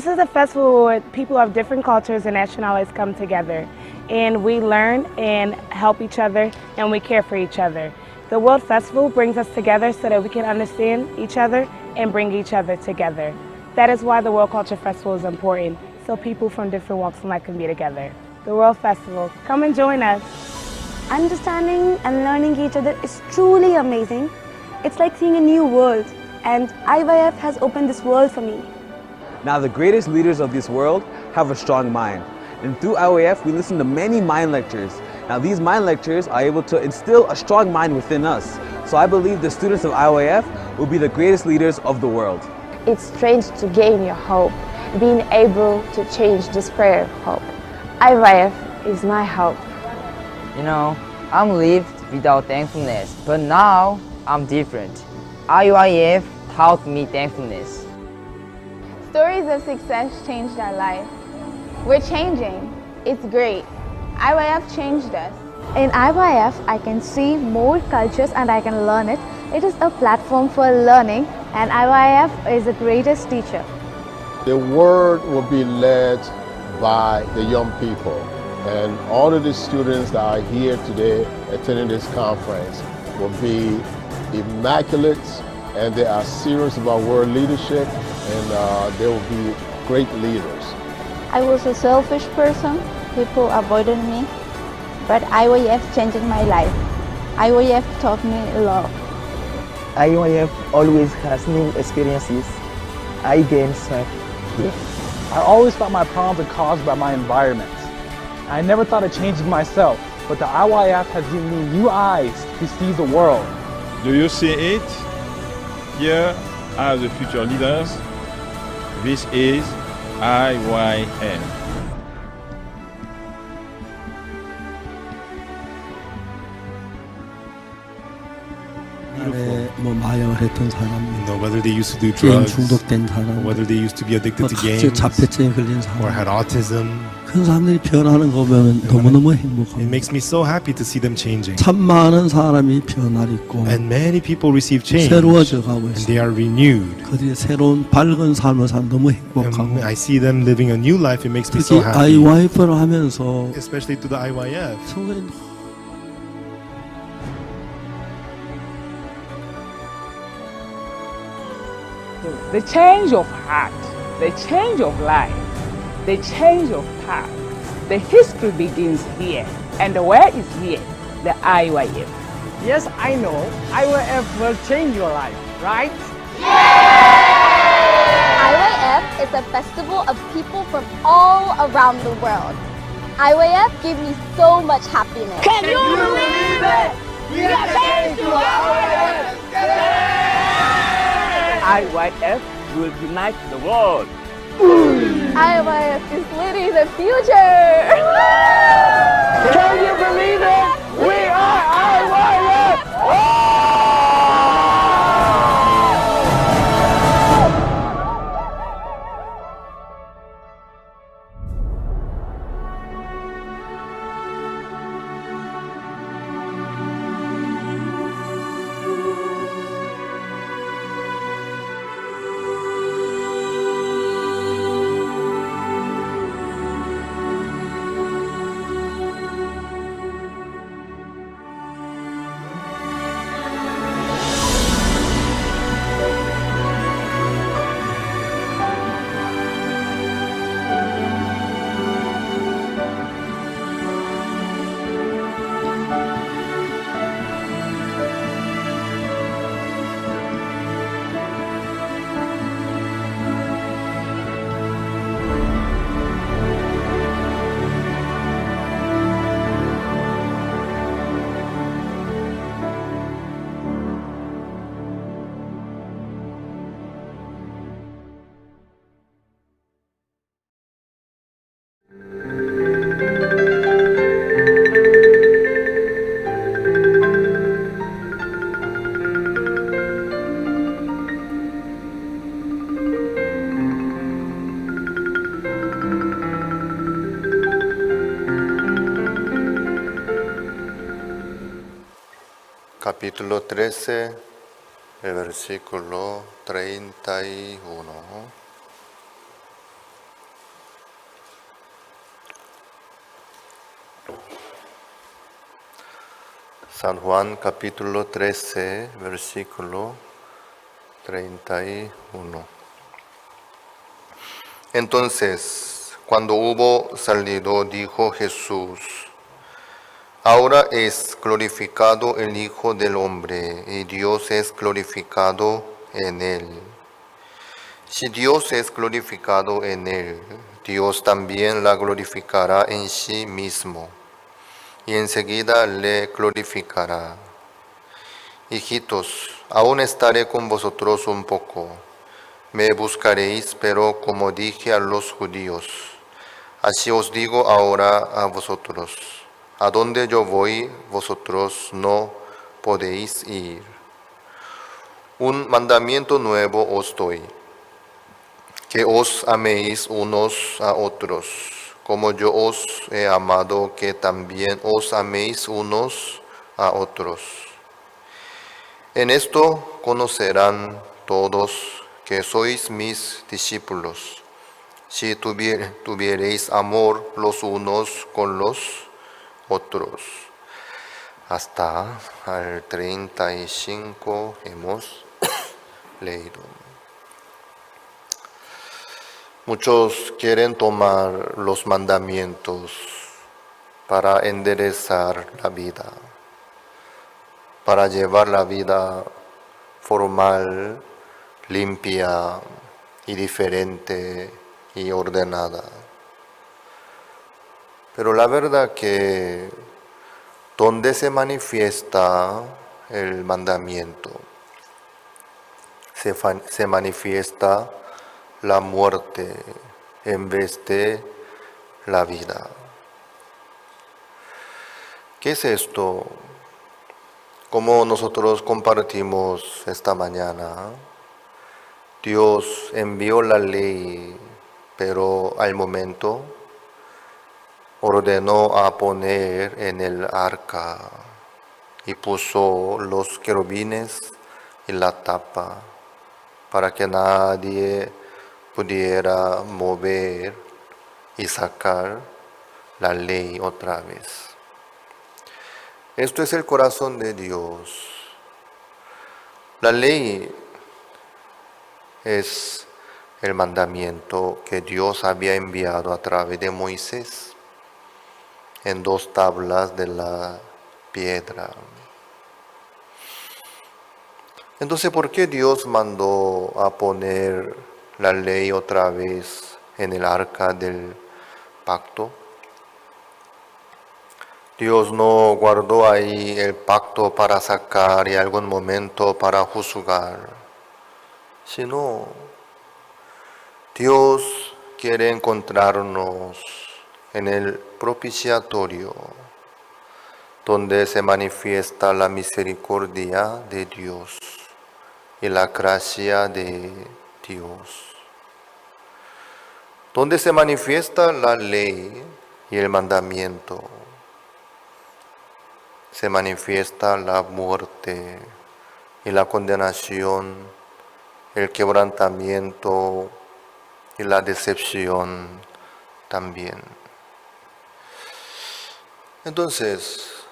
This is a festival where people of different cultures and nationalities come together, and we learn and help each other, and we care for each other. The World Festival brings us together so that we can understand each other and bring each other together. That is why the World Culture Festival is important, so people from different walks of life can be together. The World Festival, come and join us. Understanding and learning each other is truly amazing. It's like seeing a new world, and IYF has opened this world for me. Now the greatest leaders of this world have a strong mind. And through IYF, we listen to many mind lectures. Now these mind lectures are able to instill a strong mind within us. So I believe the students of IYF will be the greatest leaders of the world. It's strange to gain your hope, being able to change despair of hope. IYF is my hope. You know, I'm lived without thankfulness, but now I'm different. IYF taught me thankfulness. Stories of success changed our life. We're changing. It's great. IYF changed us. In IYF, I can see more cultures and I can learn it. It is a platform for learning, and IYF is the greatest teacher. The word will be led by the young people, and all of the students that are here today attending this conference will be immaculate, and they are serious about world leadership, and they will be great leaders. I was a selfish person. People avoided me, but IYF changed my life. IYF taught me love. IYF always has new experiences. I gain strength. I always thought my problems are caused by my environment. I never thought of changing myself, but the IYF has given me new eyes to see the world. Do you see it? Here are the future leaders. This is IYF. 마약을 사람, whether they used to do 게임 drugs, 중독된 사람, or whether they used to be addicted to 각종 games, 자폐증에 걸린 사람, or had autism. 그 사람들이 변하는 거 보면 너무너무 행복합니다. It makes me so happy to see them changing. 참 많은 사람이 변화를 있고, And many people receive change, 새로워져 가고 and 있어요. they are renewed. 그들이 새로운 밝은 삶을 사는 너무 행복하고, And I see them living a new life. It makes me 특히 so happy. IYF를 하면서 Especially through the IYF. 성도님 The change of heart, the change of life, the change of path. The history begins here. And where is here? The IYF. Yes, I know. IYF will change your life, right? IYF is a festival of people from all around the world. IYF gives me so much happiness. Can you believe it? We are changed to IYF! IYF will unite the world. IYF is leading the future! Can you believe it? We are IYF! Capítulo 13, el versículo 31. San Juan capítulo 13, versículo 31. Entonces, cuando hubo salido, dijo Jesús: ahora es glorificado el Hijo del Hombre, y Dios es glorificado en él. Si Dios es glorificado en él, Dios también la glorificará en sí mismo, y enseguida le glorificará. Hijitos, aún estaré con vosotros un poco. Me buscaréis, pero como dije a los judíos, así os digo ahora a vosotros: a donde yo voy, vosotros no podéis ir. Un mandamiento nuevo os doy, que os améis unos a otros, como yo os he amado, que también os améis unos a otros. En esto conocerán todos que sois mis discípulos, si tuviereis amor los unos con los otros. Hasta el 35 hemos leído. Muchos quieren tomar los mandamientos para enderezar la vida, para llevar la vida formal, limpia y diferente y ordenada. Pero la verdad que donde se manifiesta el mandamiento, se manifiesta la muerte en vez de la vida. ¿Qué es esto? Como nosotros compartimos esta mañana, Dios envió la ley, pero al momento ordenó a poner en el arca y puso los querubines y la tapa para que nadie pudiera mover y sacar la ley otra vez. Esto es el corazón de Dios. La ley es el mandamiento que Dios había enviado a través de Moisés en 2 tablas de la piedra. Entonces, ¿por qué Dios mandó a poner la ley otra vez en el arca del pacto? Dios no guardó ahí el pacto para sacar y algún momento para juzgar, sino Dios quiere encontrarnos en el propiciatorio, donde se manifiesta la misericordia de Dios y la gracia de Dios, donde se manifiesta la ley y el mandamiento, se manifiesta la muerte y la condenación, el quebrantamiento y la decepción también. Entonces,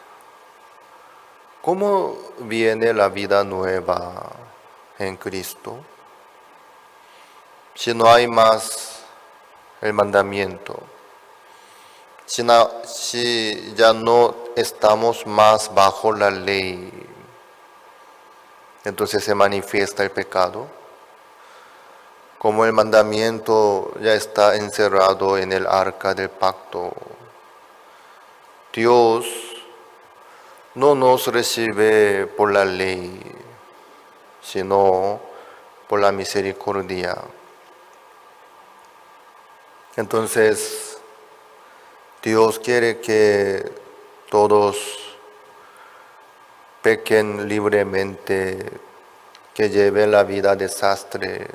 ¿cómo viene la vida nueva en Cristo? Si no hay más el mandamiento, si ya no estamos más bajo la ley, entonces se manifiesta el pecado. Como el mandamiento ya está encerrado en el arca del pacto, Dios no nos recibe por la ley, sino por la misericordia. Entonces, Dios quiere que todos pequen libremente, que lleven la vida desastre,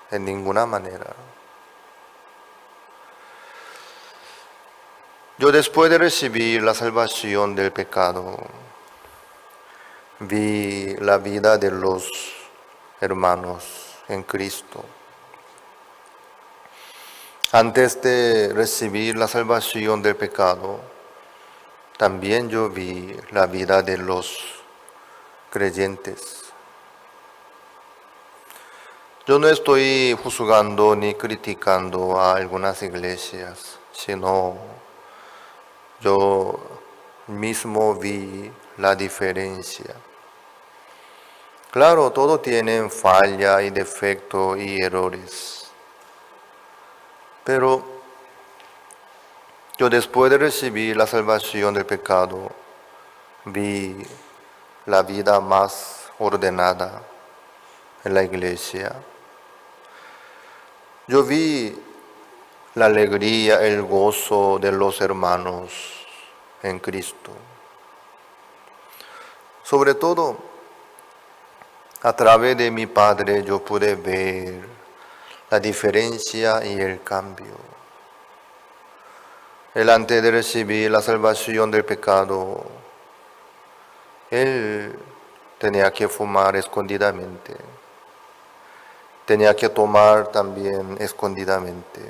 en ninguna manera. Yo, después de recibir la salvación del pecado, vi la vida de los hermanos en Cristo. Antes de recibir la salvación del pecado, también yo vi la vida de los creyentes. Yo no estoy juzgando ni criticando a algunas iglesias, sino yo mismo vi la diferencia. Claro, todos tienen falla y defecto y errores. Pero yo después de recibir la salvación del pecado, vi la vida más ordenada en la iglesia. Yo vi la alegría, el gozo de los hermanos en Cristo. Sobre todo, a través de mi padre yo pude ver la diferencia y el cambio. Él antes de recibir la salvación del pecado, él tenía que fumar escondidamente. Tenía que tomar también escondidamente.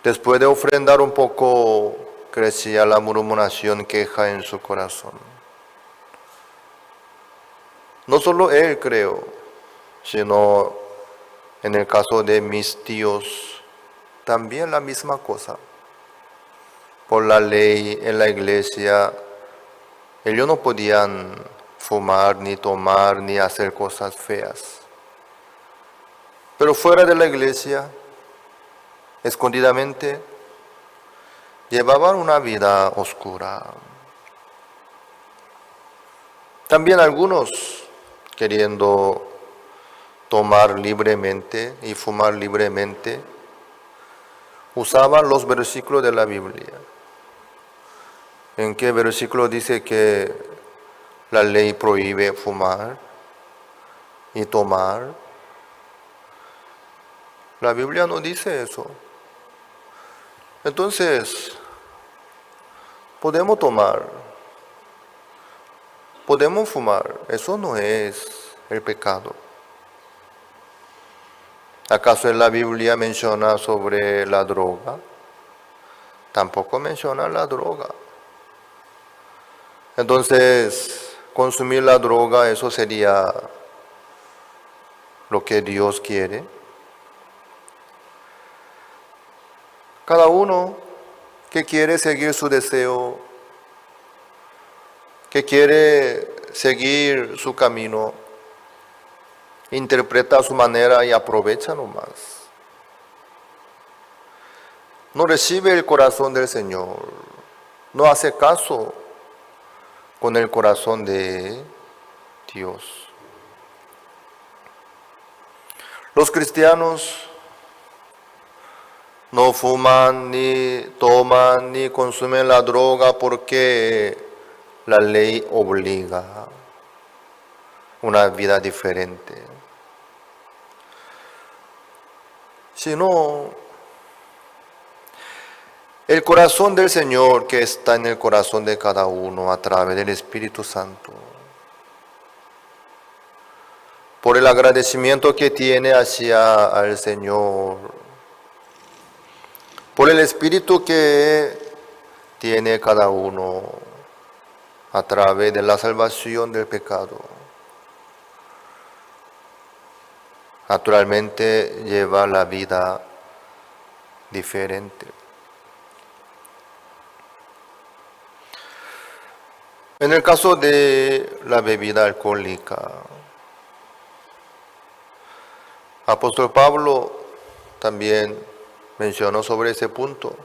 Después de ofrendar un poco, crecía la murmuración, queja en su corazón. No solo él, creo, sino en el caso de mis tíos, también la misma cosa. Por la ley en la iglesia, ellos no podían fumar, ni tomar, ni hacer cosas feas. Pero fuera de la iglesia, escondidamente, llevaban una vida oscura. También algunos, queriendo tomar libremente y fumar libremente, usaban los versículos de la Biblia. ¿En qué versículo dice que la ley prohíbe fumar y tomar? La Biblia no dice eso. Entonces, podemos tomar, podemos fumar, eso no es el pecado. ¿Acaso en la Biblia menciona sobre la droga? Tampoco menciona la droga. Entonces, consumir la droga, eso sería lo que Dios quiere. Cada uno que quiere seguir su deseo, que quiere seguir su camino, interpreta a su manera y aprovecha nomás. No recibe el corazón del Señor, no hace caso con el corazón de Dios. Los cristianos no fuman, ni toman, ni consumen la droga porque la ley obliga una vida diferente. Sino el corazón del Señor que está en el corazón de cada uno a través del Espíritu Santo. Por el agradecimiento que tiene hacia el Señor. Por el Espíritu que tiene cada uno a través de la salvación del pecado. Naturalmente lleva la vida diferente. En el caso de la bebida alcohólica, Apóstol Pablo también mencionó sobre ese punto.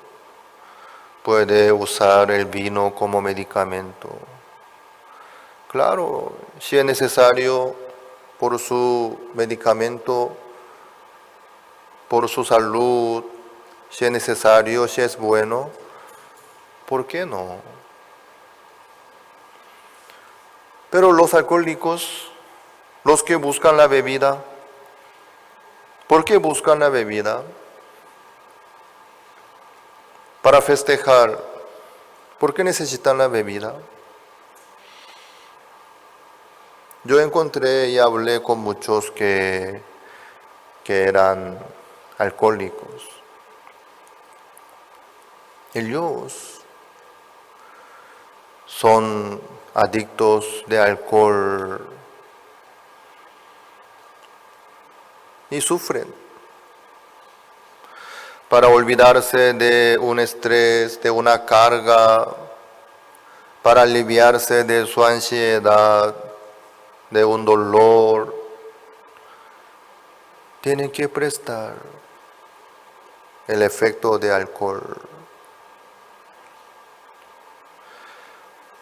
Puede usar el vino como medicamento. Claro, si es necesario por su medicamento, por su salud, si es necesario, si es bueno, ¿por qué no? Pero los alcohólicos, los que buscan la bebida, ¿por qué buscan la bebida? Para festejar. ¿Por qué necesitan la bebida? Yo encontré y hablé con muchos que eran alcohólicos. Ellos son adictos de alcohol y sufren. Para olvidarse de un estrés, de una carga, para aliviarse de su ansiedad, de un dolor, tienen que prestar el efecto de alcohol.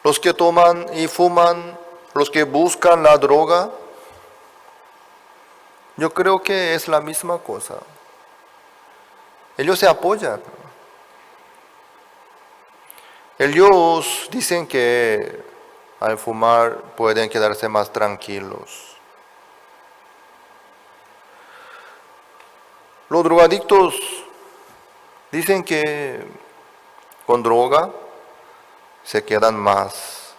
Los que toman y fuman, los que buscan la droga, yo creo que es la misma cosa. Ellos se apoyan. Ellos dicen que al fumar pueden quedarse más tranquilos. Los drogadictos dicen que con droga se quedan más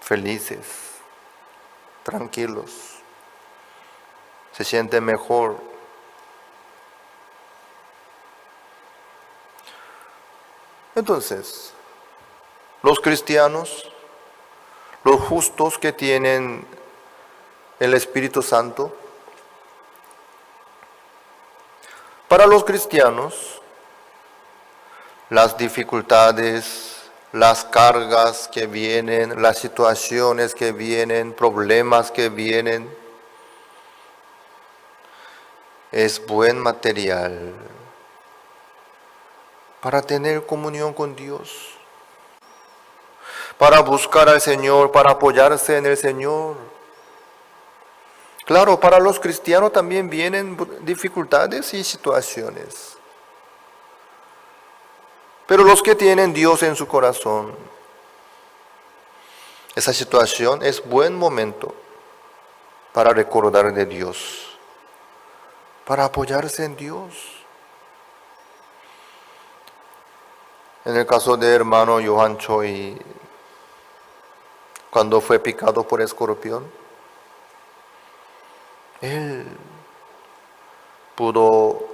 felices, tranquilos, se sienten mejor. Entonces, los cristianos, los justos que tienen el Espíritu Santo, para los cristianos, las dificultades, las cargas que vienen, las situaciones que vienen, problemas que vienen, es buen material para tener comunión con Dios, para buscar al Señor, para apoyarse en el Señor. Claro, para los cristianos también vienen dificultades y situaciones. Pero los que tienen Dios en su corazón, esa situación es buen momento para recordar de Dios, para apoyarse en Dios. En el caso de hermano Johan Choi, cuando fue picado por escorpión, él pudo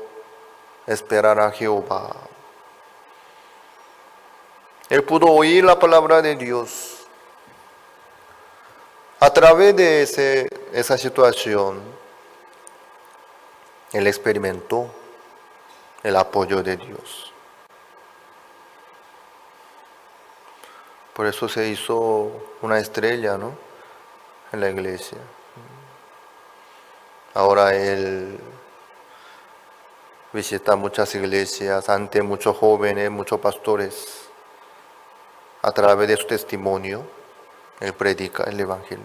esperar a Jehová. Él pudo oír la palabra de Dios. A través de esa situación, él experimentó el apoyo de Dios. Por eso se hizo una estrella, ¿no?, en la iglesia. Ahora él visita muchas iglesias ante muchos jóvenes, muchos pastores. A través de su testimonio, él predica el Evangelio.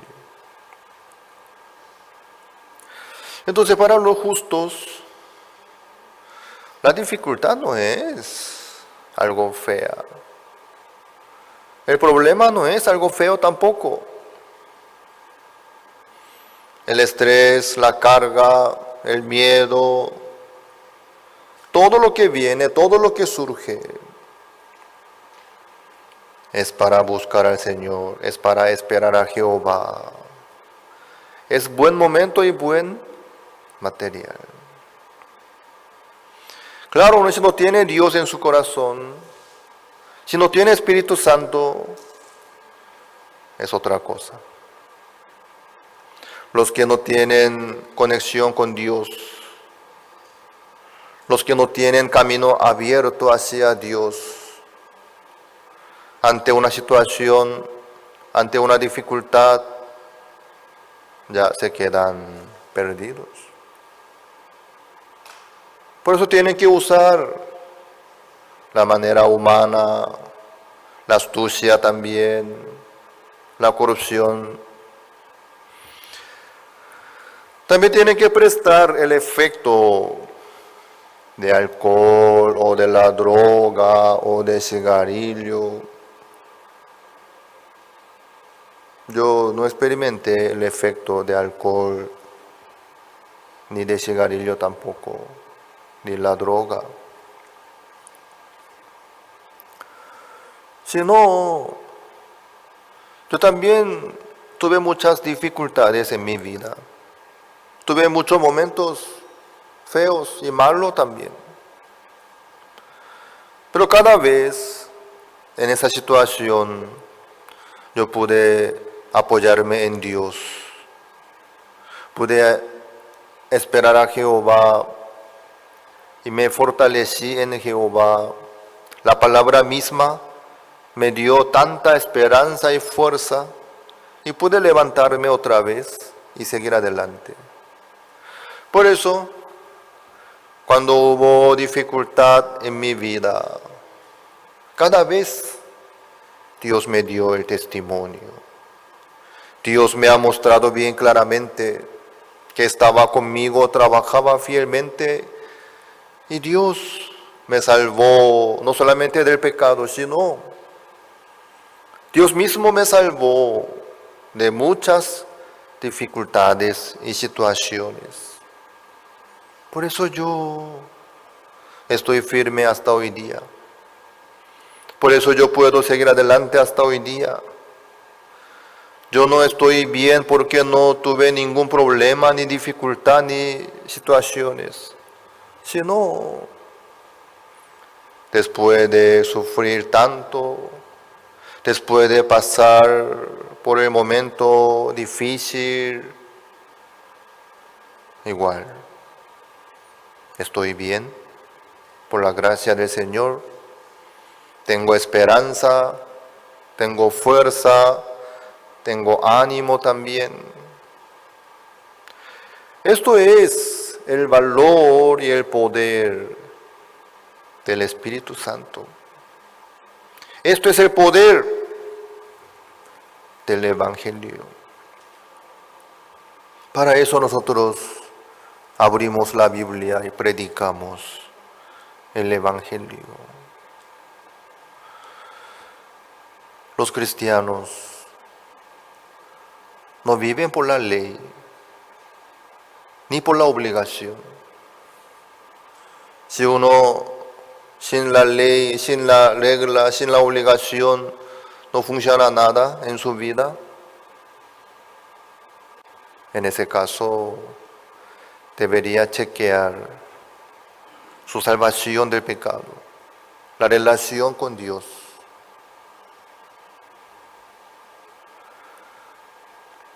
Entonces, para los justos, la dificultad no es algo fea. El problema no es algo feo tampoco. El estrés, la carga, el miedo, todo lo que viene, todo lo que surge, es para buscar al Señor, es para esperar a Jehová. Es buen momento y buen material. Claro, uno si no tiene Dios en su corazón, si no tiene Espíritu Santo, es otra cosa. Los que no tienen conexión con Dios, los que no tienen camino abierto hacia Dios, ante una situación, ante una dificultad, ya se quedan perdidos. Por eso tienen que usar la manera humana, la astucia también, la corrupción. También tienen que prestar el efecto de alcohol o de la droga o de cigarrillo. Yo no experimenté el efecto de alcohol, ni de cigarrillo tampoco, ni la droga. Sino, yo también tuve muchas dificultades en mi vida. Tuve muchos momentos feos y malos también. Pero cada vez en esa situación yo pude apoyarme en Dios. Pude esperar a Jehová y me fortalecí en Jehová. La palabra misma me dio tanta esperanza y fuerza y pude levantarme otra vez y seguir adelante. Por eso, cuando hubo dificultad en mi vida, cada vez Dios me dio el testimonio. Dios me ha mostrado bien claramente que estaba conmigo, trabajaba fielmente y Dios me salvó no solamente del pecado, sino Dios mismo me salvó de muchas dificultades y situaciones. Por eso yo estoy firme hasta hoy día. Por eso yo puedo seguir adelante hasta hoy día. Yo no estoy bien porque no tuve ningún problema, ni dificultad, ni situaciones, sino después de sufrir tanto, después de pasar por el momento difícil, igual, estoy bien, por la gracia del Señor, tengo esperanza, tengo fuerza, tengo ánimo también. Esto es el valor y el poder del Espíritu Santo. Esto es el poder del Evangelio. Para eso nosotros abrimos la Biblia y predicamos el Evangelio. Los cristianos no viven por la ley, ni por la obligación. Si uno sin la ley, sin la regla, sin la obligación, no funciona nada en su vida, en ese caso debería chequear su salvación del pecado, la relación con Dios.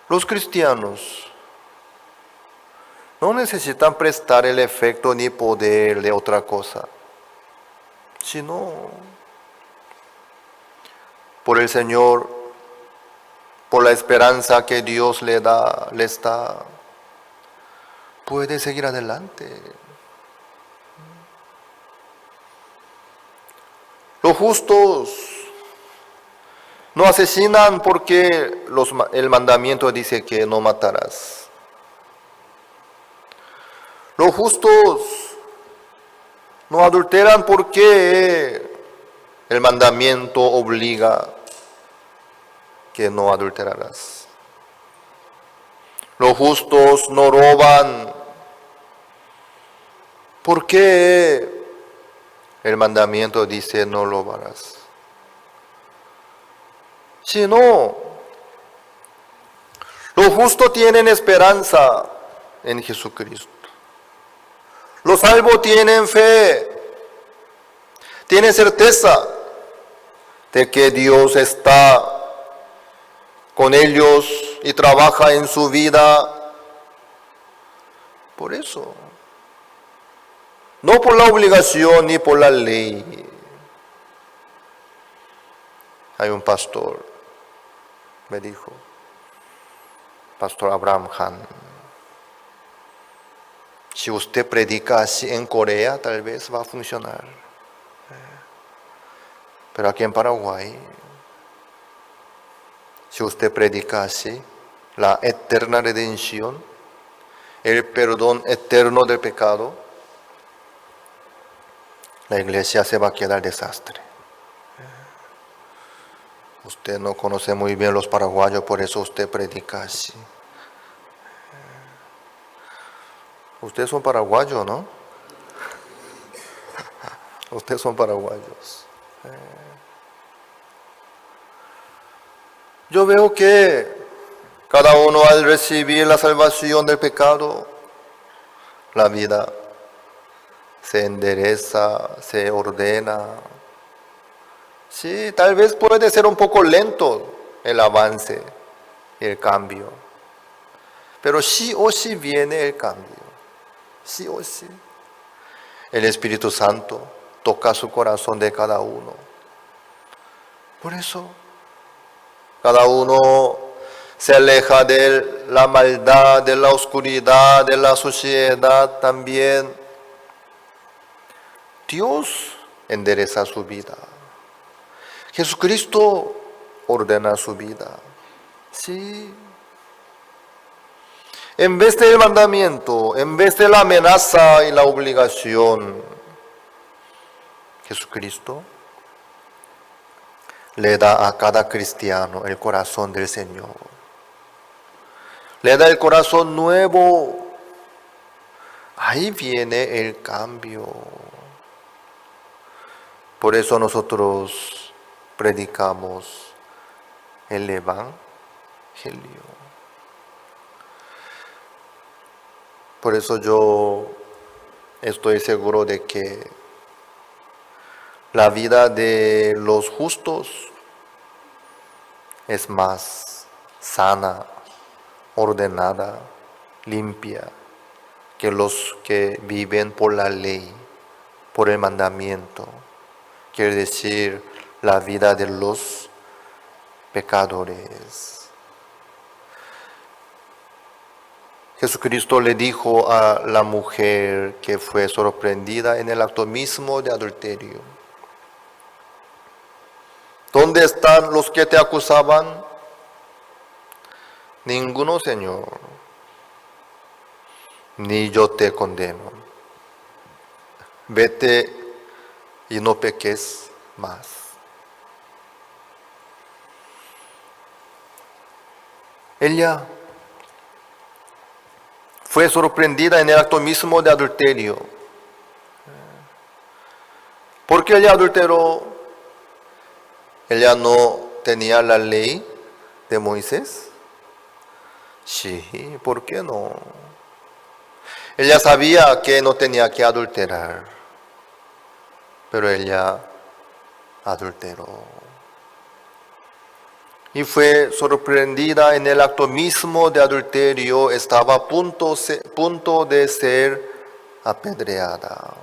Los cristianos no necesitan prestar el efecto ni poder de otra cosa, sino por el Señor, por la esperanza que Dios les da, puede seguir adelante. Los justos no asesinan porque el mandamiento dice que no matarás. Los justos no adulteran porque el mandamiento obliga que no adulterarás. Los justos no roban porque el mandamiento dice no robarás. Sino, los justos tienen esperanza en Jesucristo. Los salvos tienen fe, tienen certeza de que Dios está con ellos y trabaja en su vida. Por eso, no por la obligación ni por la ley. Hay un pastor, me dijo, Pastor Abraham Han, si usted predica así en Corea, tal vez va a funcionar. Pero aquí en Paraguay, si usted predica así, la eterna redención, el perdón eterno del pecado, la iglesia se va a quedar desastre. Usted no conoce muy bien los paraguayos, por eso usted predica así. Ustedes son paraguayos, ¿no? Ustedes son paraguayos. Yo veo que cada uno al recibir la salvación del pecado, la vida se endereza, se ordena. Sí, tal vez puede ser un poco lento el avance, el cambio, pero sí o sí viene el cambio, sí o sí. El Espíritu Santo toca su corazón de cada uno. Por eso, cada uno se aleja de la maldad, de la oscuridad, de la suciedad también. Dios endereza su vida. Jesucristo ordena su vida. Sí. En vez del mandamiento, en vez de la amenaza y la obligación, Jesucristo le da a cada cristiano el corazón del Señor. Le da el corazón nuevo. Ahí viene el cambio. Por eso nosotros predicamos el Evangelio. Por eso yo estoy seguro de que la vida de los justos es más sana, ordenada, limpia, que los que viven por la ley, por el mandamiento. Quiere decir, la vida de los pecadores. Jesucristo le dijo a la mujer que fue sorprendida en el acto mismo de adulterio: ¿dónde están los que te acusaban? Ninguno, Señor, ni yo te condeno. Vete y no peques más. Ella fue sorprendida en el acto mismo de adulterio. ¿Por qué ella adulteró? ¿Ella no tenía la ley de Moisés? Sí, ¿por qué no? Ella sabía que no tenía que adulterar, pero ella adulteró. Y fue sorprendida en el acto mismo de adulterio, estaba a punto de ser apedreada.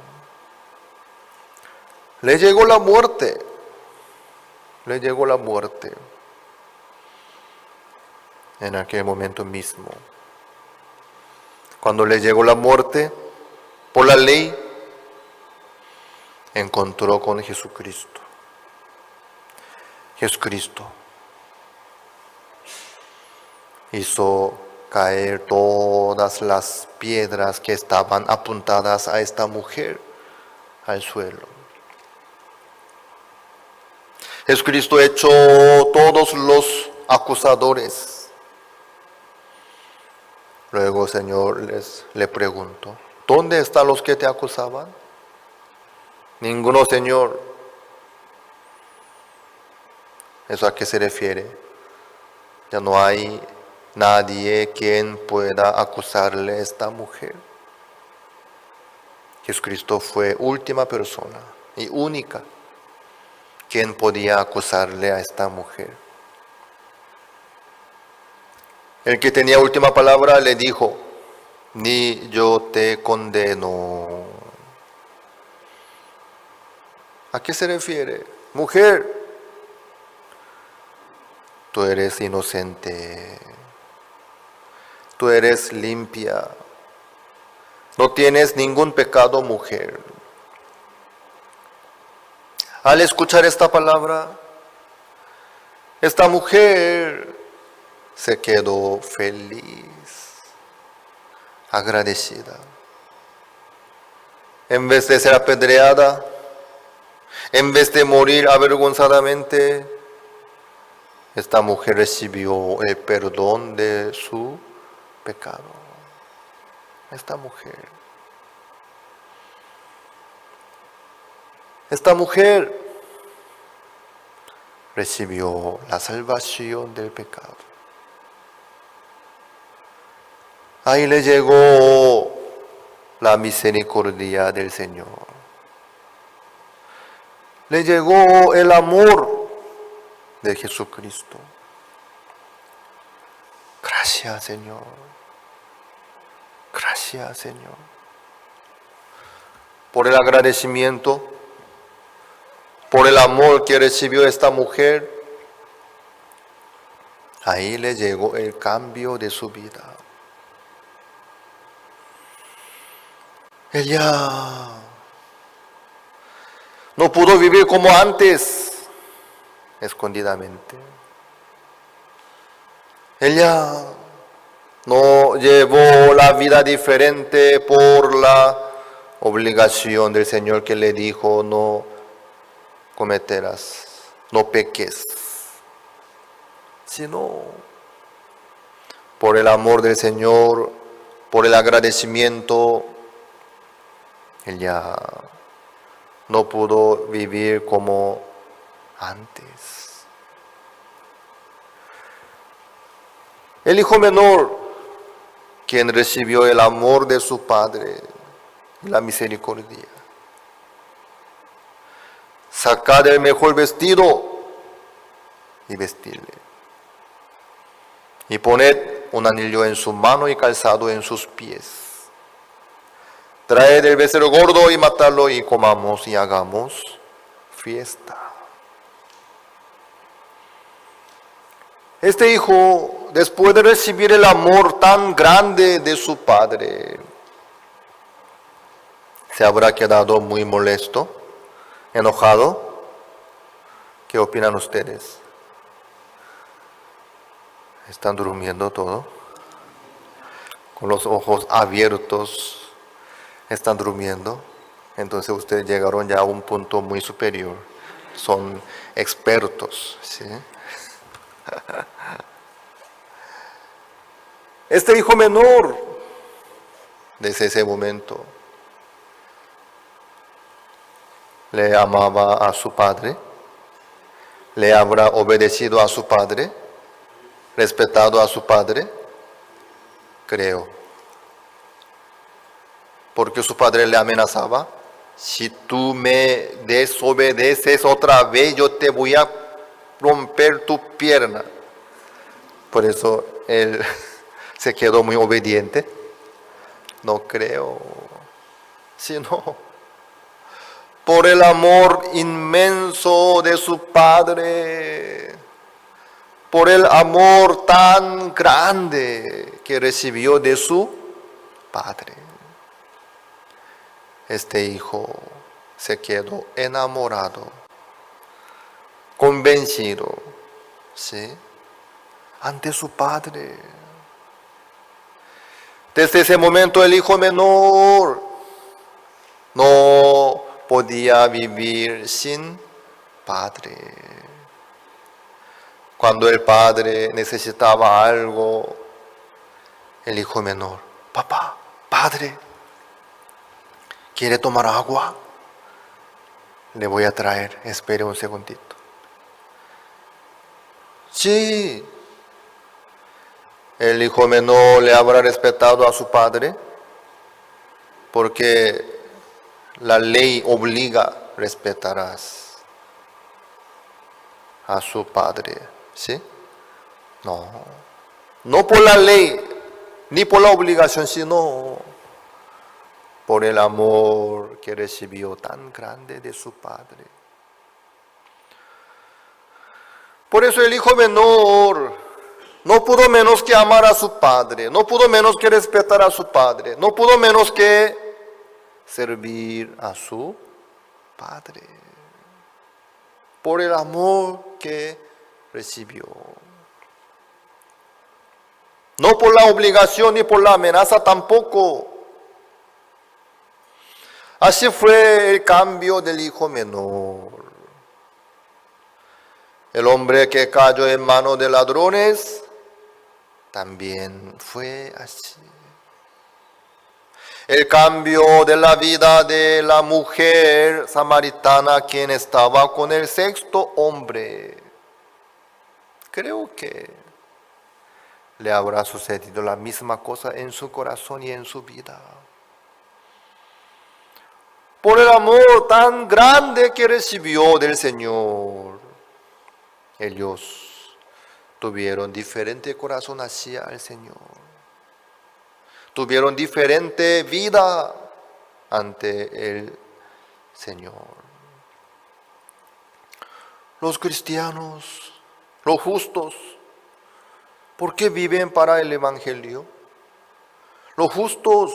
Le llegó la muerte, le llegó la muerte en aquel momento mismo. Cuando le llegó la muerte, por la ley, encontró con Jesucristo. Jesucristo hizo caer todas las piedras que estaban apuntadas a esta mujer al suelo. Jesucristo echó todos los acusadores. Luego el Señor le preguntó: ¿dónde están los que te acusaban? Ninguno, Señor. ¿Eso a qué se refiere? Ya no hay nadie quien pueda acusarle a esta mujer. Jesucristo fue última persona y única quien podía acusarle a esta mujer. El que tenía última palabra le dijo: ni yo te condeno. ¿A qué se refiere? Mujer, tú eres inocente. Tú eres limpia. No tienes ningún pecado, mujer. Al escuchar esta palabra, esta mujer se quedó feliz, agradecida. En vez de ser apedreada, en vez de morir avergonzadamente, esta mujer recibió el perdón de su pecado. Esta mujer recibió la salvación del pecado. Ahí le llegó la misericordia del Señor. Le llegó el amor de Jesucristo. Gracias, Señor. Gracias, Señor. Por el agradecimiento, por el amor que recibió esta mujer, ahí le llegó el cambio de su vida. Ella no pudo vivir como antes, escondidamente. Ella no llevó la vida diferente por la obligación del Señor que le dijo: no cometerás, no peques, sino por el amor del Señor, por el agradecimiento. Ella no pudo vivir como antes. El hijo menor, quien recibió el amor de su padre y la misericordia, sacad el mejor vestido y vestirle, y poned un anillo en su mano y calzado en sus pies. Traed el becerro gordo y matadlo, y comamos y hagamos fiesta. Este hijo, después de recibir el amor tan grande de su padre, se habrá quedado muy molesto, enojado. ¿Qué opinan ustedes? ¿Están durmiendo todo? Con los ojos abiertos. Están durmiendo. Entonces ustedes llegaron ya a un punto muy superior. Son expertos, ¿sí? Este hijo menor, desde ese momento, le amaba a su padre, le habrá obedecido a su padre, respetado a su padre, creo. Porque su padre le amenazaba: si tú me desobedeces otra vez, yo te voy a romper tu pierna. Por eso él se quedó muy obediente. No creo, sino por el amor inmenso de su padre, por el amor tan grande que recibió de su padre. Este hijo se quedó enamorado, convencido, ¿sí?, ante su padre. Desde ese momento el hijo menor no podía vivir sin padre. Cuando el padre necesitaba algo, el hijo menor: papá, padre, ¿quiere tomar agua? Le voy a traer, espere un segundito. Sí, el hijo menor le habrá respetado a su padre, porque la ley obliga: respetarás a su padre, ¿sí? No por la ley, ni por la obligación, sino por el amor que recibió tan grande de su padre. Por eso el hijo menor no pudo menos que amar a su padre, no pudo menos que respetar a su padre, no pudo menos que servir a su padre, por el amor que recibió. No por la obligación ni por la amenaza tampoco. Así fue el cambio del hijo menor. El hombre que cayó en manos de ladrones también fue así. El cambio de la vida de la mujer samaritana, quien estaba con el sexto hombre, creo que le habrá sucedido la misma cosa en su corazón y en su vida. por el amor tan grande que recibió del Señor, ellos tuvieron diferente corazón hacia el Señor. Tuvieron diferente vida ante el Señor. Los cristianos, los justos, ¿por qué viven para el Evangelio? Los justos,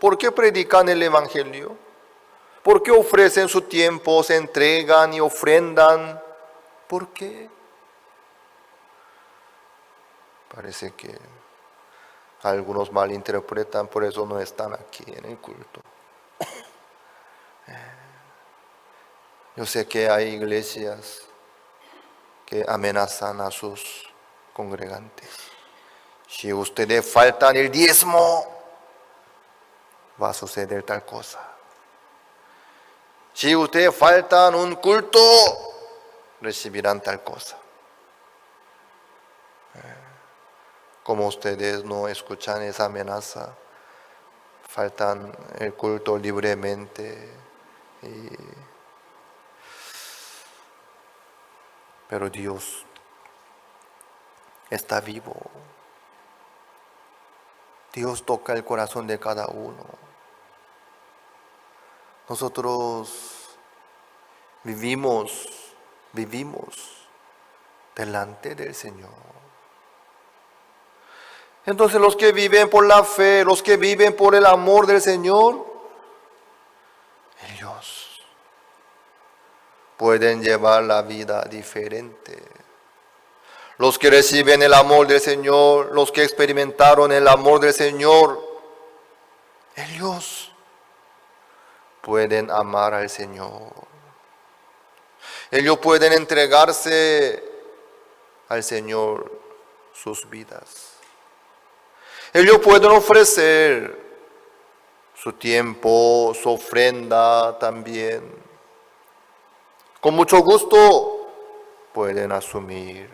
¿por qué predican el Evangelio? ¿Por qué ofrecen su tiempo, se entregan y ofrendan? ¿Por qué? Parece que algunos malinterpretan, por eso no están aquí en el culto. Yo sé que hay iglesias que amenazan a sus congregantes. Si ustedes faltan el diezmo, va a suceder tal cosa. Si ustedes faltan un culto, recibirán tal cosa. Como ustedes no escuchan esa amenaza, faltan el culto libremente. Pero Dios está vivo. Dios toca el corazón de cada uno. Nosotros vivimos delante del Señor. Entonces los que viven por la fe, los que viven por el amor del Señor, ellos pueden llevar la vida diferente. Los que reciben el amor del Señor, los que experimentaron el amor del Señor, ellos pueden amar al Señor. Ellos pueden entregarse al Señor sus vidas. Ellos pueden ofrecer su tiempo, su ofrenda también. Con mucho gusto pueden asumir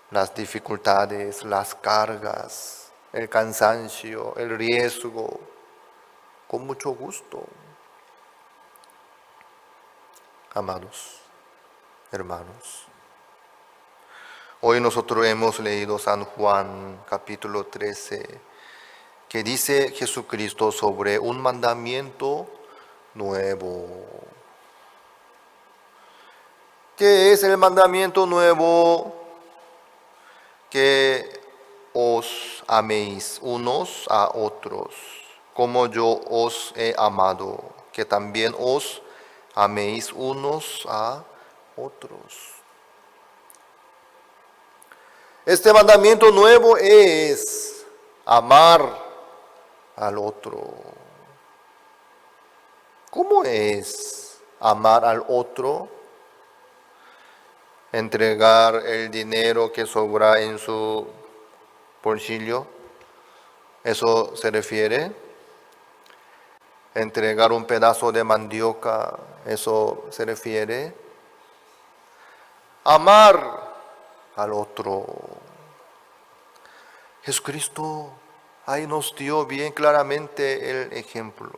las dificultades, las cargas, el cansancio, el riesgo, con mucho gusto. Amados hermanos, hoy nosotros hemos leído San Juan capítulo 13, que dice Jesucristo sobre un mandamiento nuevo. ¿Qué es el mandamiento nuevo? Que os améis unos a otros, como yo os he amado, que también os améis unos a otros. Este mandamiento nuevo es amar al otro. ¿Cómo es amar al otro? Entregar el dinero que sobra en su bolsillo, ¿eso se refiere? Entregar un pedazo de mandioca, ¿eso se refiere? Amar al otro. Jesucristo ahí nos dio bien claramente el ejemplo.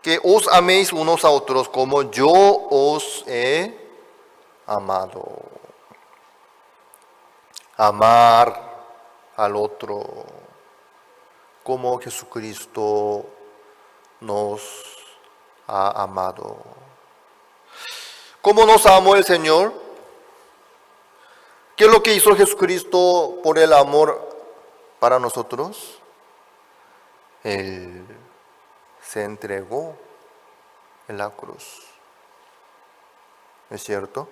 Que os améis unos a otros como yo os he amado. Amar al otro como Jesucristo nos ha amado. ¿Cómo nos amó el Señor? ¿Qué es lo que hizo Jesucristo por el amor para nosotros? Él se entregó en la cruz. ¿Es cierto?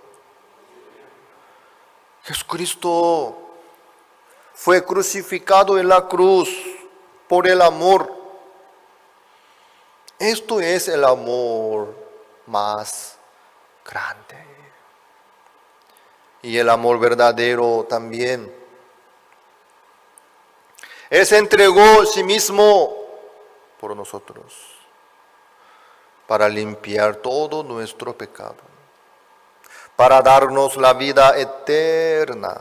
Jesucristo fue crucificado en la cruz por el amor. Esto es el amor más grande. Y el amor verdadero también. Él se entregó a sí mismo por nosotros, para limpiar todo nuestro pecado, para darnos la vida eterna.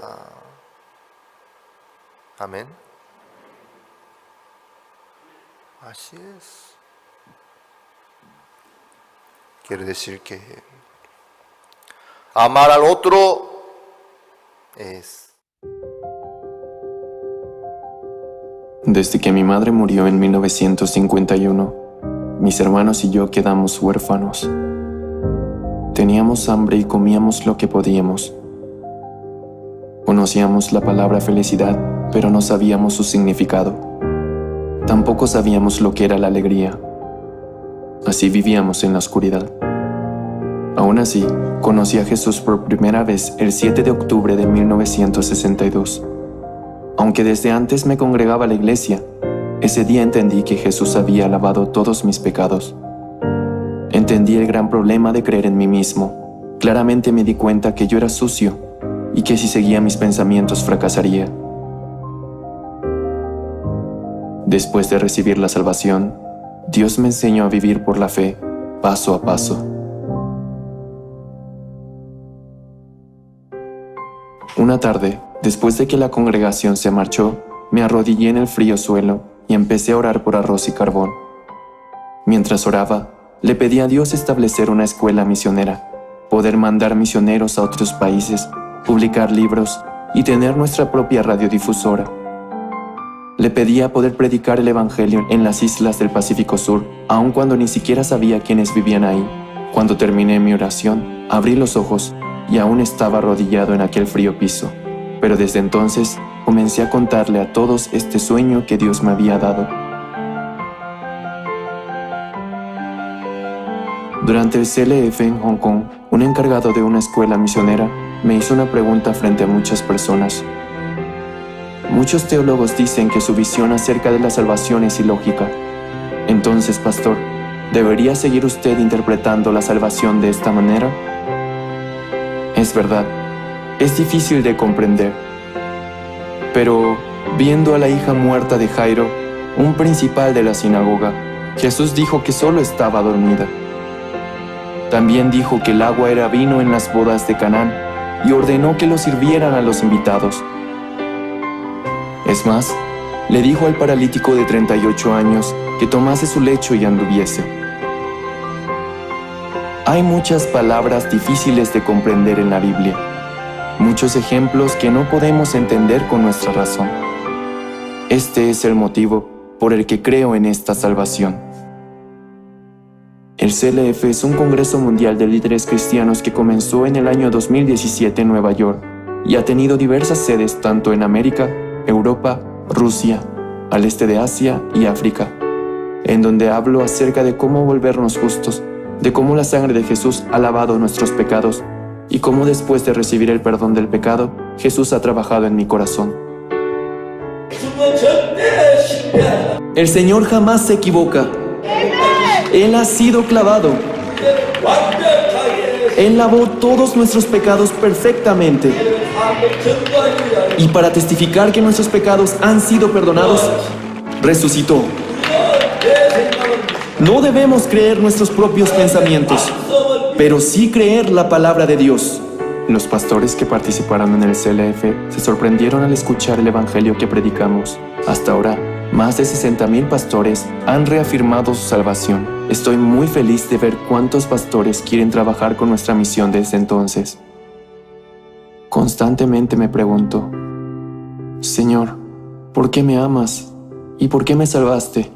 Amén. Así es. Quiere decir que amar al otro es... Desde que mi madre murió en 1951, mis hermanos y yo quedamos huérfanos. Teníamos hambre y comíamos lo que podíamos. Conocíamos la palabra felicidad, pero no sabíamos su significado. Tampoco sabíamos lo que era la alegría. Así vivíamos en la oscuridad. Aún así, conocí a Jesús por primera vez el 7 de octubre de 1962. Aunque desde antes me congregaba a la iglesia, ese día entendí que Jesús había lavado todos mis pecados. Entendí el gran problema de creer en mí mismo. Claramente me di cuenta que yo era sucio y que si seguía mis pensamientos fracasaría. Después de recibir la salvación, Dios me enseñó a vivir por la fe, paso a paso. Una tarde, después de que la congregación se marchó, me arrodillé en el frío suelo y empecé a orar por arroz y carbón. Mientras oraba, le pedí a Dios establecer una escuela misionera, poder mandar misioneros a otros países, publicar libros y tener nuestra propia radiodifusora. Le pedía poder predicar el Evangelio en las islas del Pacífico Sur, aun cuando ni siquiera sabía quiénes vivían ahí. Cuando terminé mi oración, abrí los ojos y aún estaba arrodillado en aquel frío piso. Pero desde entonces comencé a contarle a todos este sueño que Dios me había dado. Durante el CLF en Hong Kong, un encargado de una escuela misionera me hizo una pregunta frente a muchas personas. Muchos teólogos dicen que su visión acerca de la salvación es ilógica. Entonces, pastor, ¿debería seguir usted interpretando la salvación de esta manera? Es verdad, es difícil de comprender. Pero, viendo a la hija muerta de Jairo, un principal de la sinagoga, Jesús dijo que solo estaba dormida. También dijo que el agua era vino en las bodas de Canaán y ordenó que lo sirvieran a los invitados. Es más, le dijo al paralítico de 38 años que tomase su lecho y anduviese. Hay muchas palabras difíciles de comprender en la Biblia, muchos ejemplos que no podemos entender con nuestra razón. Este es el motivo por el que creo en esta salvación. El CLF es un congreso mundial de líderes cristianos que comenzó en el año 2017 en Nueva York y ha tenido diversas sedes tanto en América, Europa, Rusia, al este de Asia y África, en donde hablo acerca de cómo volvernos justos, de cómo la sangre de Jesús ha lavado nuestros pecados y cómo después de recibir el perdón del pecado, Jesús ha trabajado en mi corazón. El Señor jamás se equivoca. Él ha sido clavado. Él lavó todos nuestros pecados perfectamente. Y para testificar que nuestros pecados han sido perdonados, resucitó. No debemos creer nuestros propios pensamientos, pero sí creer la palabra de Dios. Los pastores que participaron en el CLF se sorprendieron al escuchar el evangelio que predicamos. Hasta ahora, más de 60,000 pastores han reafirmado su salvación. Estoy muy feliz de ver cuántos pastores quieren trabajar con nuestra misión desde entonces. Constantemente me pregunto, Señor, ¿por qué me amas? ¿Y por qué me salvaste?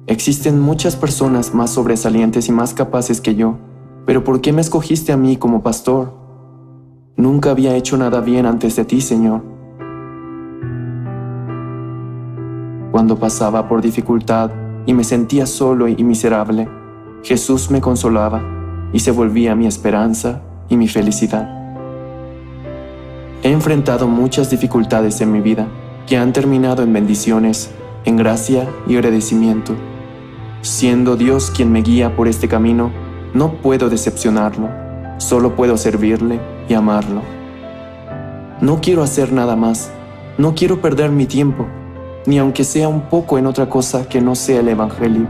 Existen muchas personas más sobresalientes y más capaces que yo, pero ¿por qué me escogiste a mí como pastor? Nunca había hecho nada bien antes de ti, Señor. Cuando pasaba por dificultad y me sentía solo y miserable, Jesús me consolaba y se volvía mi esperanza y mi felicidad. He enfrentado muchas dificultades en mi vida que han terminado en bendiciones, en gracia y agradecimiento. Siendo Dios quien me guía por este camino, no puedo decepcionarlo, solo puedo servirle y amarlo. No quiero hacer nada más, no quiero perder mi tiempo, ni aunque sea un poco en otra cosa que no sea el Evangelio.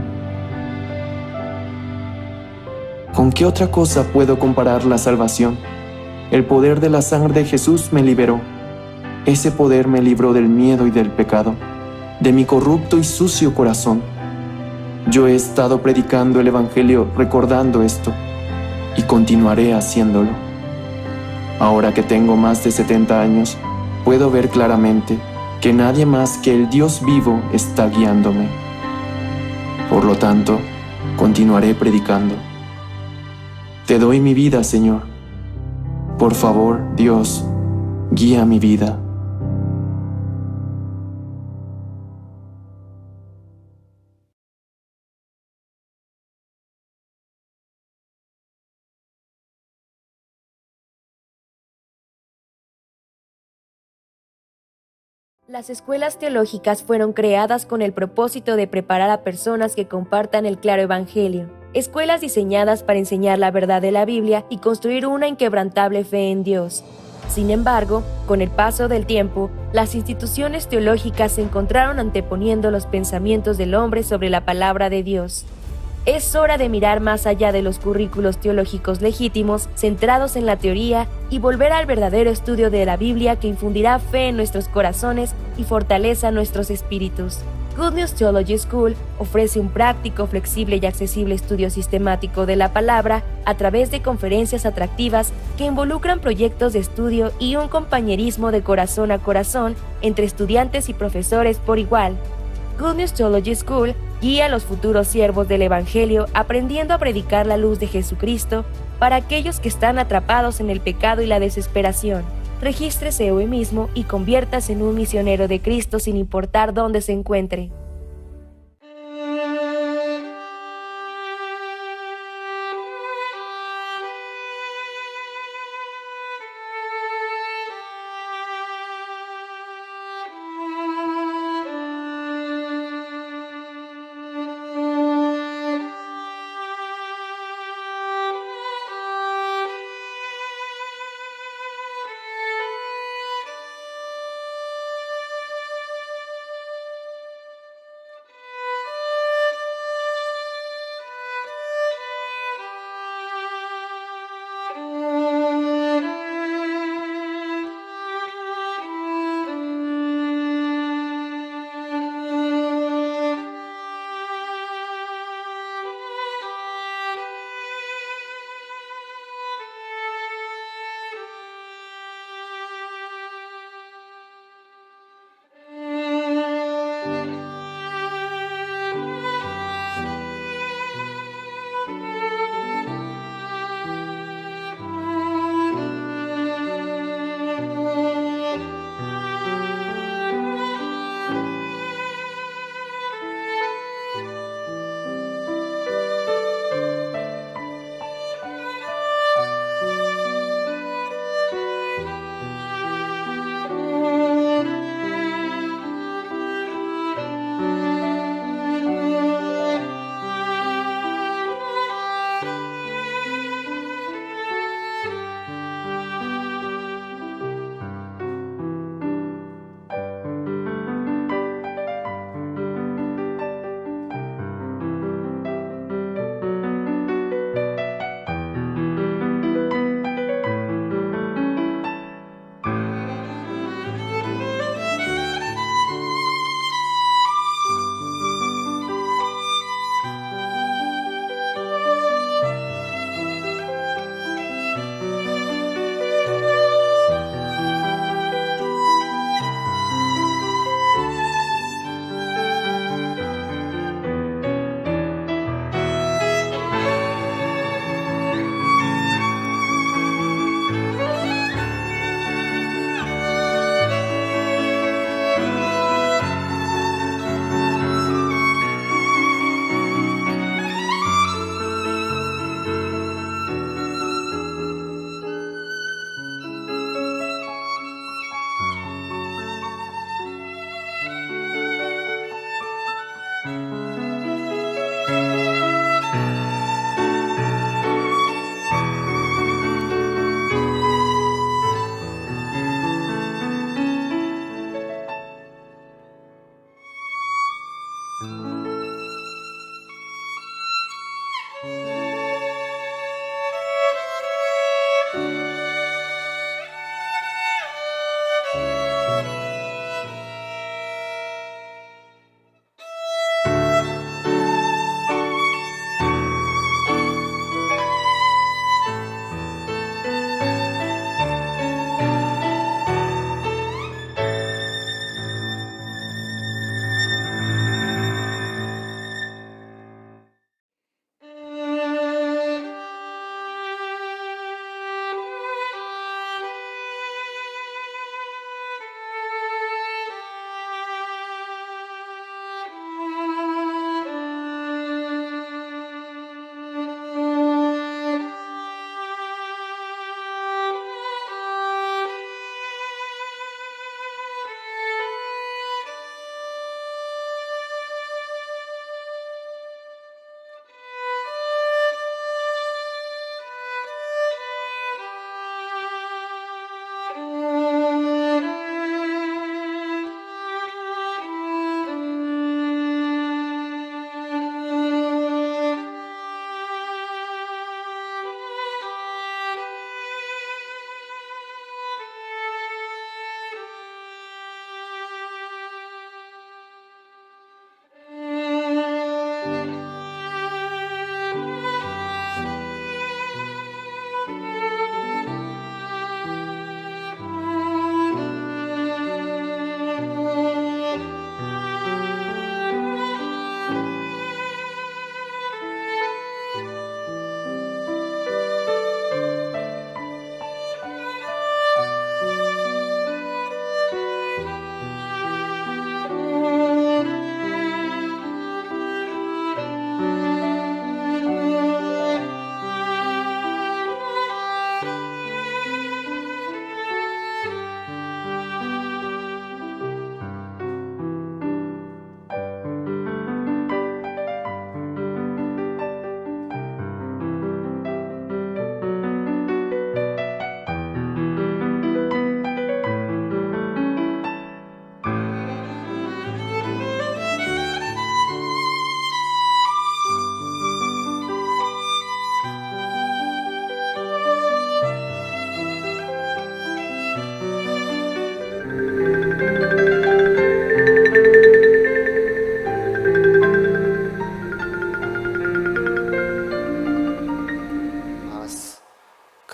¿Con qué otra cosa puedo comparar la salvación? El poder de la sangre de Jesús me liberó. Ese poder me libró del miedo y del pecado, de mi corrupto y sucio corazón. Yo he estado predicando el Evangelio recordando esto y continuaré haciéndolo. Ahora que tengo más de 70 años, puedo ver claramente que nadie más que el Dios vivo está guiándome. Por lo tanto, continuaré predicando. Te doy mi vida, Señor. Por favor, Dios, guía mi vida. Las escuelas teológicas fueron creadas con el propósito de preparar a personas que compartan el claro evangelio. Escuelas diseñadas para enseñar la verdad de la Biblia y construir una inquebrantable fe en Dios. Sin embargo, con el paso del tiempo, las instituciones teológicas se encontraron anteponiendo los pensamientos del hombre sobre la palabra de Dios. Es hora de mirar más allá de los currículos teológicos legítimos, centrados en la teoría, y volver al verdadero estudio de la Biblia que infundirá fe en nuestros corazones y fortaleza nuestros espíritus. Good News Theology School ofrece un práctico, flexible y accesible estudio sistemático de la palabra a través de conferencias atractivas que involucran proyectos de estudio y un compañerismo de corazón a corazón entre estudiantes y profesores por igual. Good News Theology School guía a los futuros siervos del Evangelio aprendiendo a predicar la luz de Jesucristo para aquellos que están atrapados en el pecado y la desesperación. Regístrese hoy mismo y conviértase en un misionero de Cristo sin importar dónde se encuentre.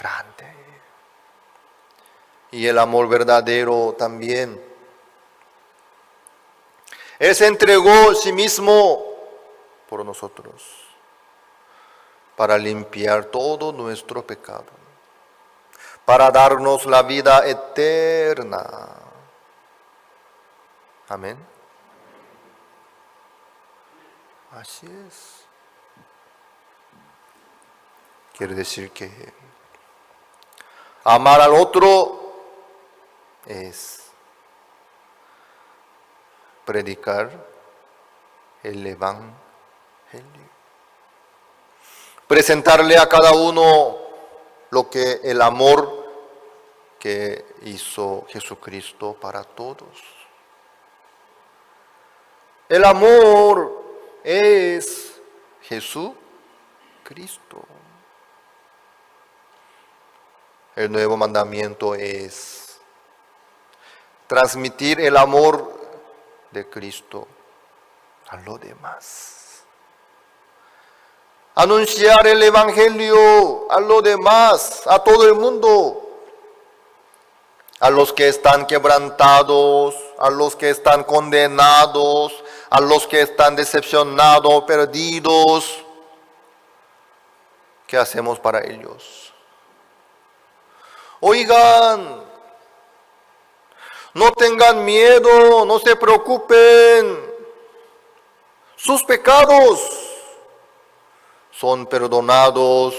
grande. Y el amor verdadero también. Él se entregó a sí mismo por nosotros, para limpiar todo nuestro pecado, para darnos la vida eterna. Amén. Así es. Quiere decir que amar al otro es predicar el evangelio. Presentarle a cada uno lo que el amor que hizo Jesucristo para todos. El amor es Jesucristo. El nuevo mandamiento es transmitir el amor de Cristo a los demás. Anunciar el evangelio a los demás, a todo el mundo. A los que están quebrantados, a los que están condenados, a los que están decepcionados, perdidos. ¿Qué hacemos para ellos? Oigan, no tengan miedo, no se preocupen. Sus pecados son perdonados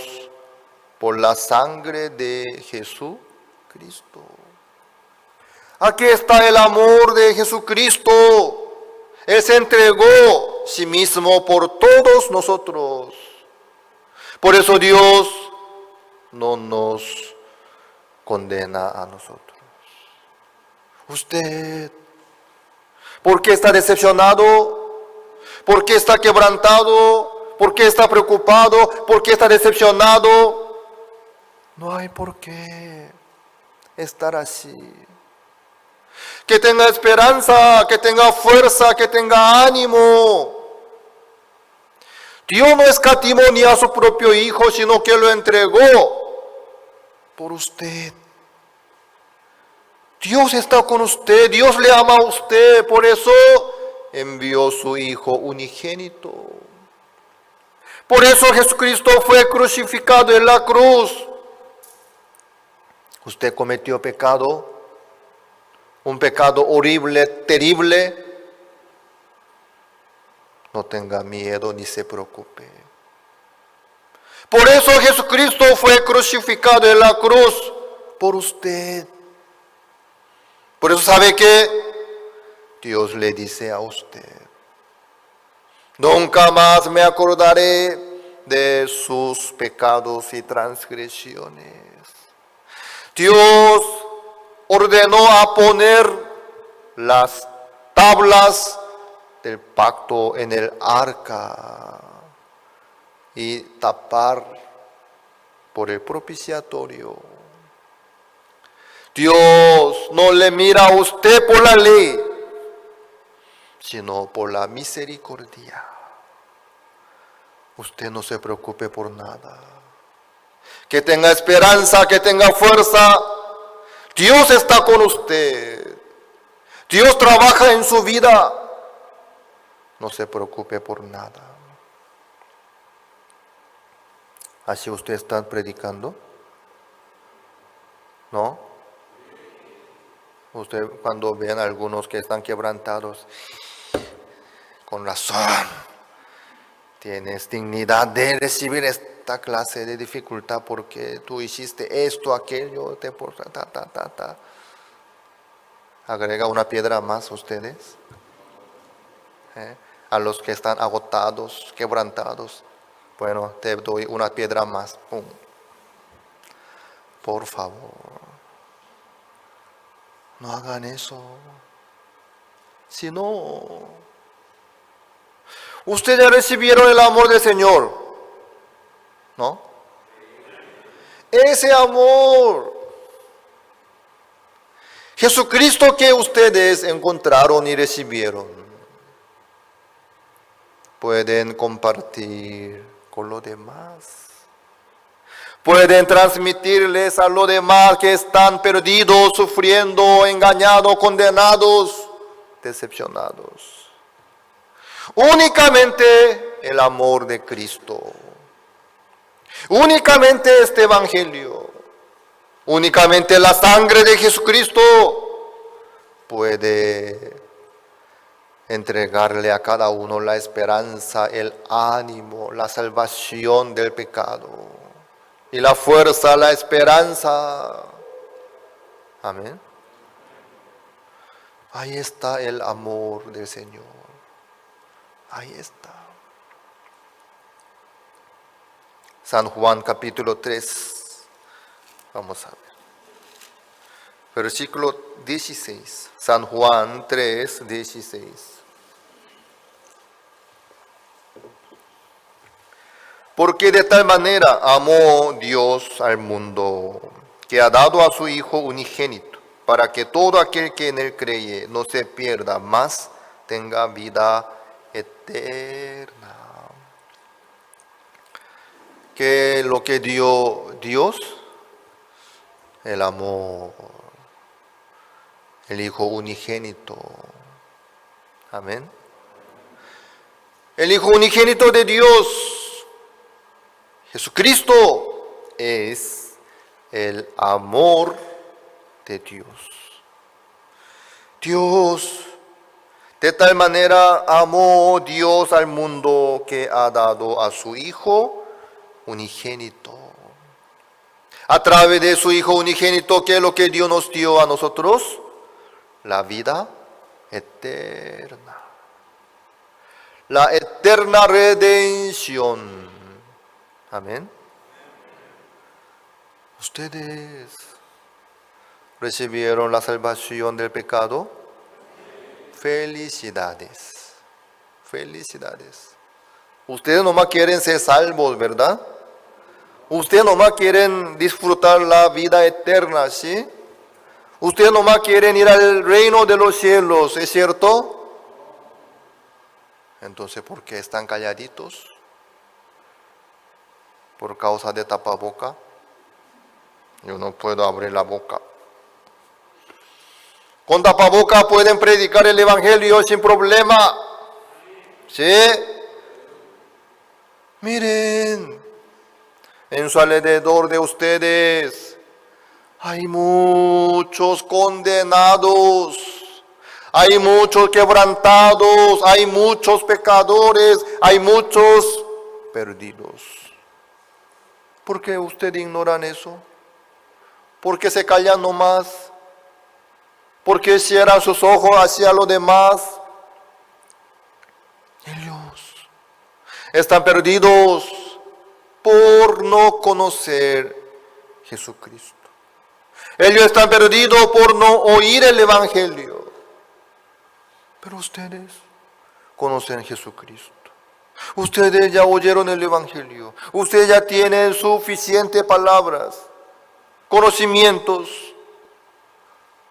por la sangre de Jesucristo. Aquí está el amor de Jesucristo. Él se entregó a sí mismo por todos nosotros. Por eso Dios no nos condena a nosotros. Usted, ¿por qué está decepcionado? ¿Por qué está quebrantado? ¿Por qué está preocupado? ¿Por qué está decepcionado? No hay por qué estar así. Que tenga esperanza, que tenga fuerza, que tenga ánimo. Dios no escatimó ni a su propio Hijo, sino que lo entregó por usted. Dios está con usted, Dios le ama a usted, por eso envió su Hijo unigénito. Por eso Jesucristo fue crucificado en la cruz. Usted cometió pecado, un pecado horrible, terrible. No tenga miedo ni se preocupe. Por eso Jesucristo fue crucificado en la cruz por usted. Por eso sabe que Dios le dice a usted: nunca más me acordaré de sus pecados y transgresiones. Dios ordenó a poner las tablas del pacto en el arca y tapar por el propiciatorio. Dios no le mira a usted por la ley, sino por la misericordia. Usted no se preocupe por nada. Que tenga esperanza, que tenga fuerza. Dios está con usted. Dios trabaja en su vida. No se preocupe por nada. ¿Así usted está predicando? ¿No? Usted cuando ven a algunos que están quebrantados, con razón, tienes dignidad de recibir esta clase de dificultad porque tú hiciste esto, aquello, Agrega una piedra más ustedes. A los que están agotados, quebrantados. Bueno, te doy una piedra más. ¡Pum! Por favor. No hagan eso. Si no, ustedes ya recibieron el amor del Señor, ¿no? Ese amor, Jesucristo que ustedes encontraron y recibieron, pueden compartir con los demás. Pueden transmitirles a los demás que están perdidos, sufriendo, engañados, condenados, decepcionados. Únicamente el amor de Cristo. Únicamente este evangelio. Únicamente la sangre de Jesucristo puede entregarle a cada uno la esperanza, el ánimo, la salvación del pecado y la fuerza, la esperanza. Amén. Ahí está el amor del Señor. Ahí está. San Juan capítulo 3. Vamos a ver. Versículo 16. San Juan 3, 16. Porque de tal manera amó Dios al mundo, que ha dado a su Hijo unigénito, para que todo aquel que en él cree no se pierda, mas tenga vida eterna. Que lo que dio Dios, el amor, el Hijo unigénito. Amén. El Hijo unigénito de Dios, Jesucristo, es el amor de Dios. Dios, de tal manera amó Dios al mundo que ha dado a su Hijo unigénito. A través de su Hijo unigénito, ¿qué es lo que Dios nos dio a nosotros? La vida eterna. La eterna redención. Amén. ¿Ustedes recibieron la salvación del pecado? Felicidades. Felicidades. Ustedes nomás quieren ser salvos, ¿verdad? Ustedes nomás quieren disfrutar la vida eterna, ¿sí? Ustedes nomás quieren ir al reino de los cielos, ¿es cierto? Entonces, ¿por qué están calladitos? Por causa de tapaboca. Yo no puedo abrir la boca. Con tapaboca pueden predicar el evangelio sin problema. ¿Sí? Miren, en su alrededor de ustedes hay muchos condenados, hay muchos quebrantados, hay muchos pecadores, hay muchos perdidos. ¿Por qué ustedes ignoran eso? ¿Por qué se callan nomás? ¿Por qué cierran sus ojos hacia los demás? Ellos están perdidos por no conocer Jesucristo. Ellos están perdidos por no oír el evangelio. Pero ustedes conocen Jesucristo. Ustedes ya oyeron el evangelio. Ustedes ya tienen suficientes palabras, conocimientos.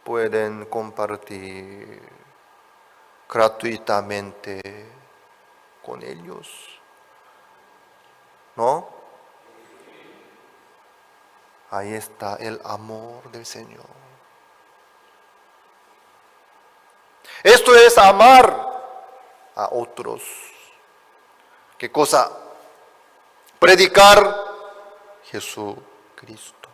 Pueden compartir gratuitamente con ellos. ¿No? Ahí está el amor del Señor. Esto es amar a otros. ¿Qué cosa? Predicar Jesucristo.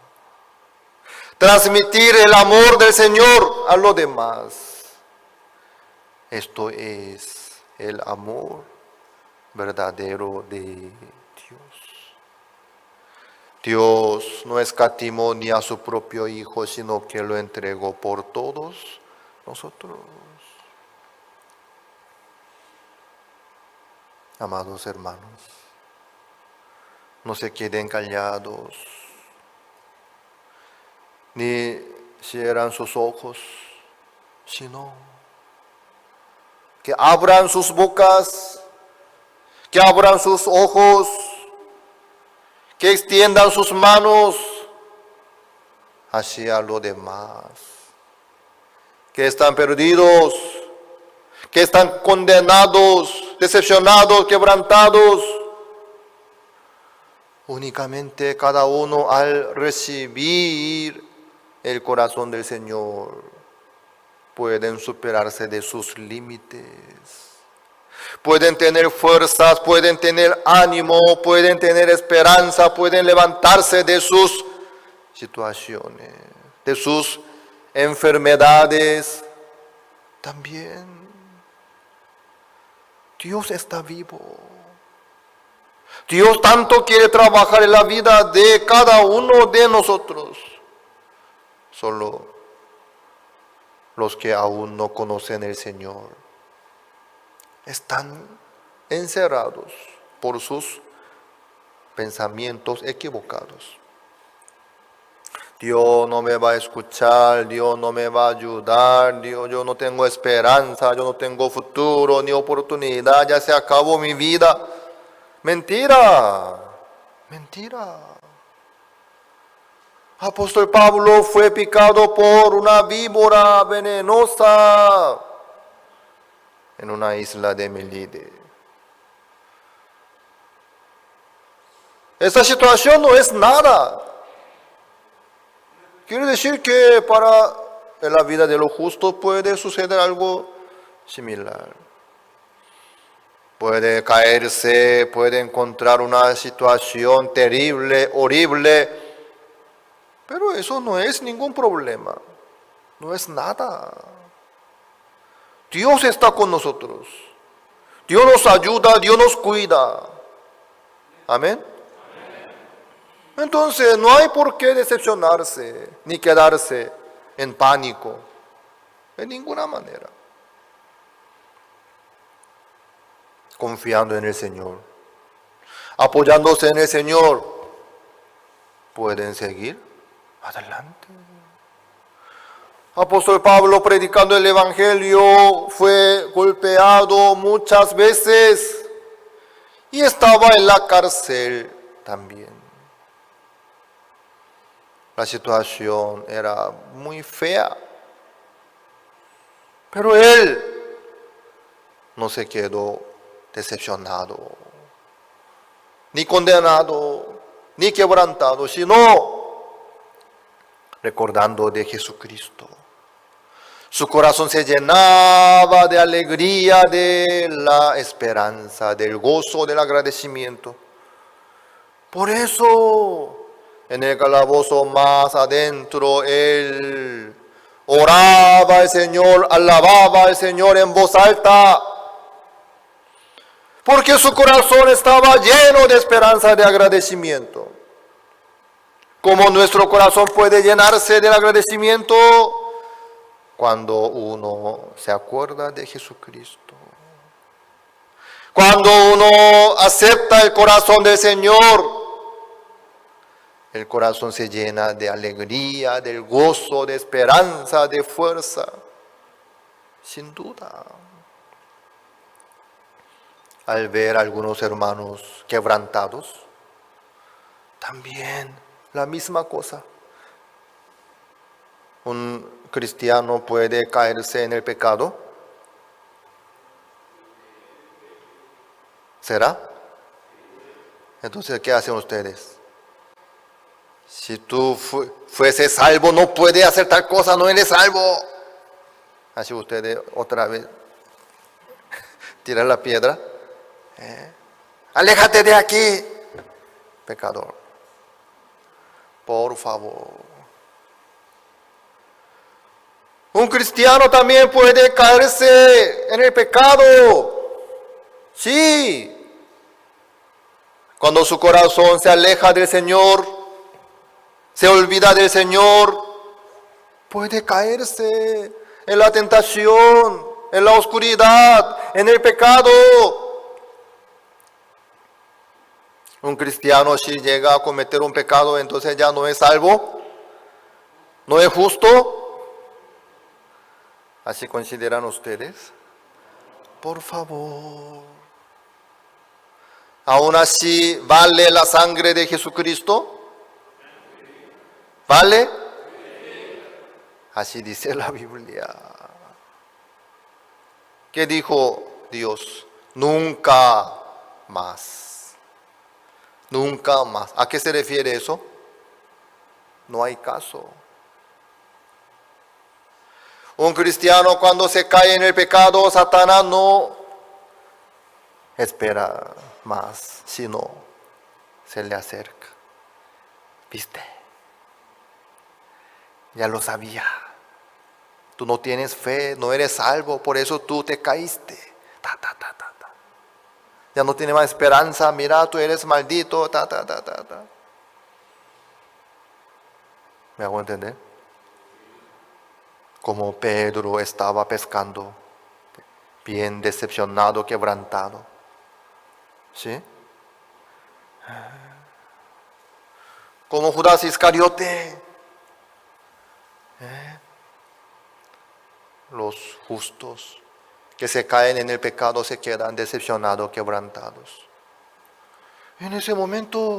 Transmitir el amor del Señor a los demás. Esto es el amor verdadero de Dios. Dios no escatimó ni a su propio Hijo, sino que lo entregó por todos nosotros. Amados hermanos, no se queden callados, ni cierran sus ojos, sino que abran sus bocas, que abran sus ojos, que extiendan sus manos hacia los demás, que están perdidos, que están condenados, decepcionados, quebrantados. Únicamente cada uno al recibir el corazón del Señor pueden superarse de sus límites. Pueden tener fuerzas, pueden tener ánimo, pueden tener esperanza, pueden levantarse de sus situaciones, de sus enfermedades. También Dios está vivo. Dios tanto quiere trabajar en la vida de cada uno de nosotros. Solo los que aún no conocen al Señor están encerrados por sus pensamientos equivocados. Dios no me va a escuchar, Dios no me va a ayudar, Dios, yo no tengo esperanza, yo no tengo futuro ni oportunidad, ya se acabó mi vida. Mentira, mentira. Apóstol Pablo fue picado por una víbora venenosa en una isla de Melide. Esta situación no es nada. Quiere decir que en la vida de los justos puede suceder algo similar. Puede caerse, puede encontrar una situación terrible, horrible, pero eso no es ningún problema, no es nada. Dios está con nosotros, Dios nos ayuda, Dios nos cuida. Amén. Entonces no hay por qué decepcionarse ni quedarse en pánico, de ninguna manera. Confiando en el Señor, apoyándose en el Señor, pueden seguir adelante. Apóstol Pablo, predicando el Evangelio, fue golpeado muchas veces y estaba en la cárcel también. La situación era muy fea, pero él no se quedó decepcionado, ni condenado, ni quebrantado, sino recordando de Jesucristo. Su corazón se llenaba de alegría, de la esperanza, del gozo, del agradecimiento. Por eso, en el calabozo más adentro, él oraba al Señor, alababa al Señor en voz alta, porque su corazón estaba lleno de esperanza, de agradecimiento. Como nuestro corazón puede llenarse del agradecimiento cuando uno se acuerda de Jesucristo. Cuando uno acepta el corazón del Señor, el corazón se llena de alegría, del gozo, de esperanza, de fuerza. Sin duda. Al ver a algunos hermanos quebrantados, también la misma cosa. Un cristiano puede caerse en el pecado. ¿Será? Entonces, ¿qué hacen ustedes? Si tú fueses salvo, no puedes hacer tal cosa, no eres salvo. Así ustedes otra vez tiran la piedra. Aléjate de aquí, pecador. Por favor. Un cristiano también puede caerse en el pecado. Sí. Cuando su corazón se aleja del Señor, se olvida del Señor, puede caerse en la tentación, en la oscuridad, en el pecado. Un cristiano, si llega a cometer un pecado, entonces ya no es salvo, no es justo. ¿Así consideran ustedes? Por favor. ¿Aún así vale la sangre de Jesucristo? ¿Vale? Así dice la Biblia. ¿Qué dijo Dios? Nunca más. Nunca más. ¿A qué se refiere eso? No hay caso. Un cristiano cuando se cae en el pecado, Satanás no espera más, sino se le acerca. ¿Viste? Ya lo sabía. Tú no tienes fe, no eres salvo, por eso tú te caíste. Ya no tienes más esperanza, mira, tú eres maldito. ¿Me hago entender? Como Pedro estaba pescando, bien decepcionado, quebrantado. ¿Sí? Como Judas Iscariote. Los justos que se caen en el pecado se quedan decepcionados, quebrantados. En ese momento,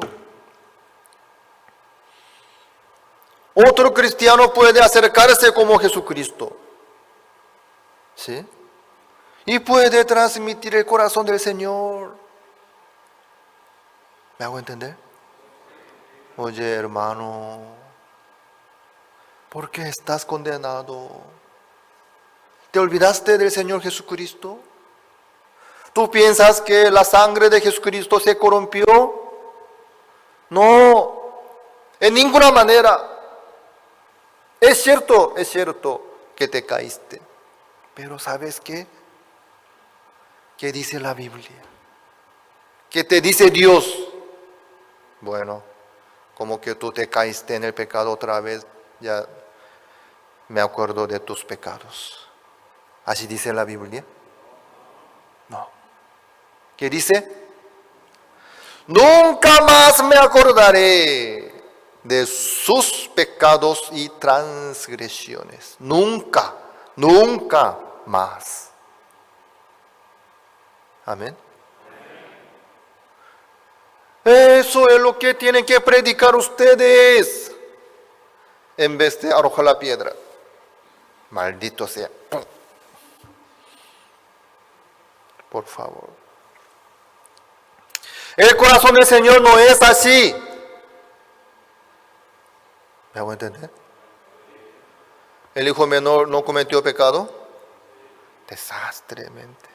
otro cristiano puede acercarse como Jesucristo, ¿sí? Y puede transmitir el corazón del Señor. ¿Me hago entender? Oye, hermano, ¿por qué estás condenado? ¿Te olvidaste del Señor Jesucristo? ¿Tú piensas que la sangre de Jesucristo se corrompió? No, en ninguna manera. Es cierto que te caíste. Pero ¿sabes qué? ¿Qué dice la Biblia? ¿Qué te dice Dios? Bueno, como que tú te caíste en el pecado otra vez, ya me acuerdo de tus pecados. ¿Así dice la Biblia? No. ¿Qué dice? Nunca más me acordaré de sus pecados y transgresiones. Nunca, nunca más. Amén. Eso es lo que tienen que predicar ustedes, en vez de arrojar la piedra. Maldito sea. Por favor. El corazón del Señor no es así. ¿Me hago entender? ¿El hijo menor no cometió pecado? Desastremente.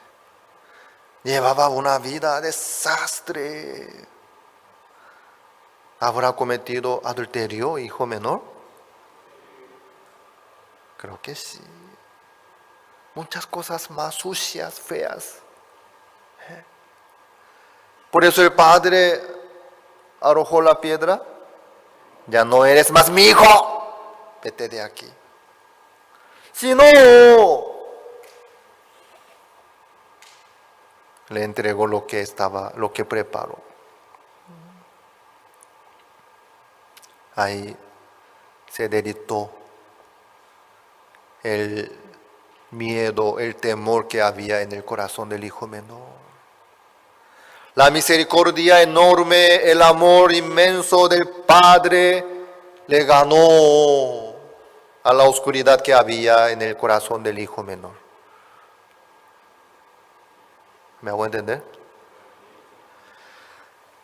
Llevaba una vida desastre. ¿Habrá cometido adulterio, hijo menor? Creo que sí. Muchas cosas más sucias, feas. Por eso el padre arrojó la piedra. Ya no eres más mi hijo. Vete de aquí. Si no, le entregó lo que preparó. Ahí se debilitó el miedo, el temor que había en el corazón del hijo menor. La misericordia enorme, el amor inmenso del Padre le ganó a la oscuridad que había en el corazón del hijo menor. ¿Me hago entender?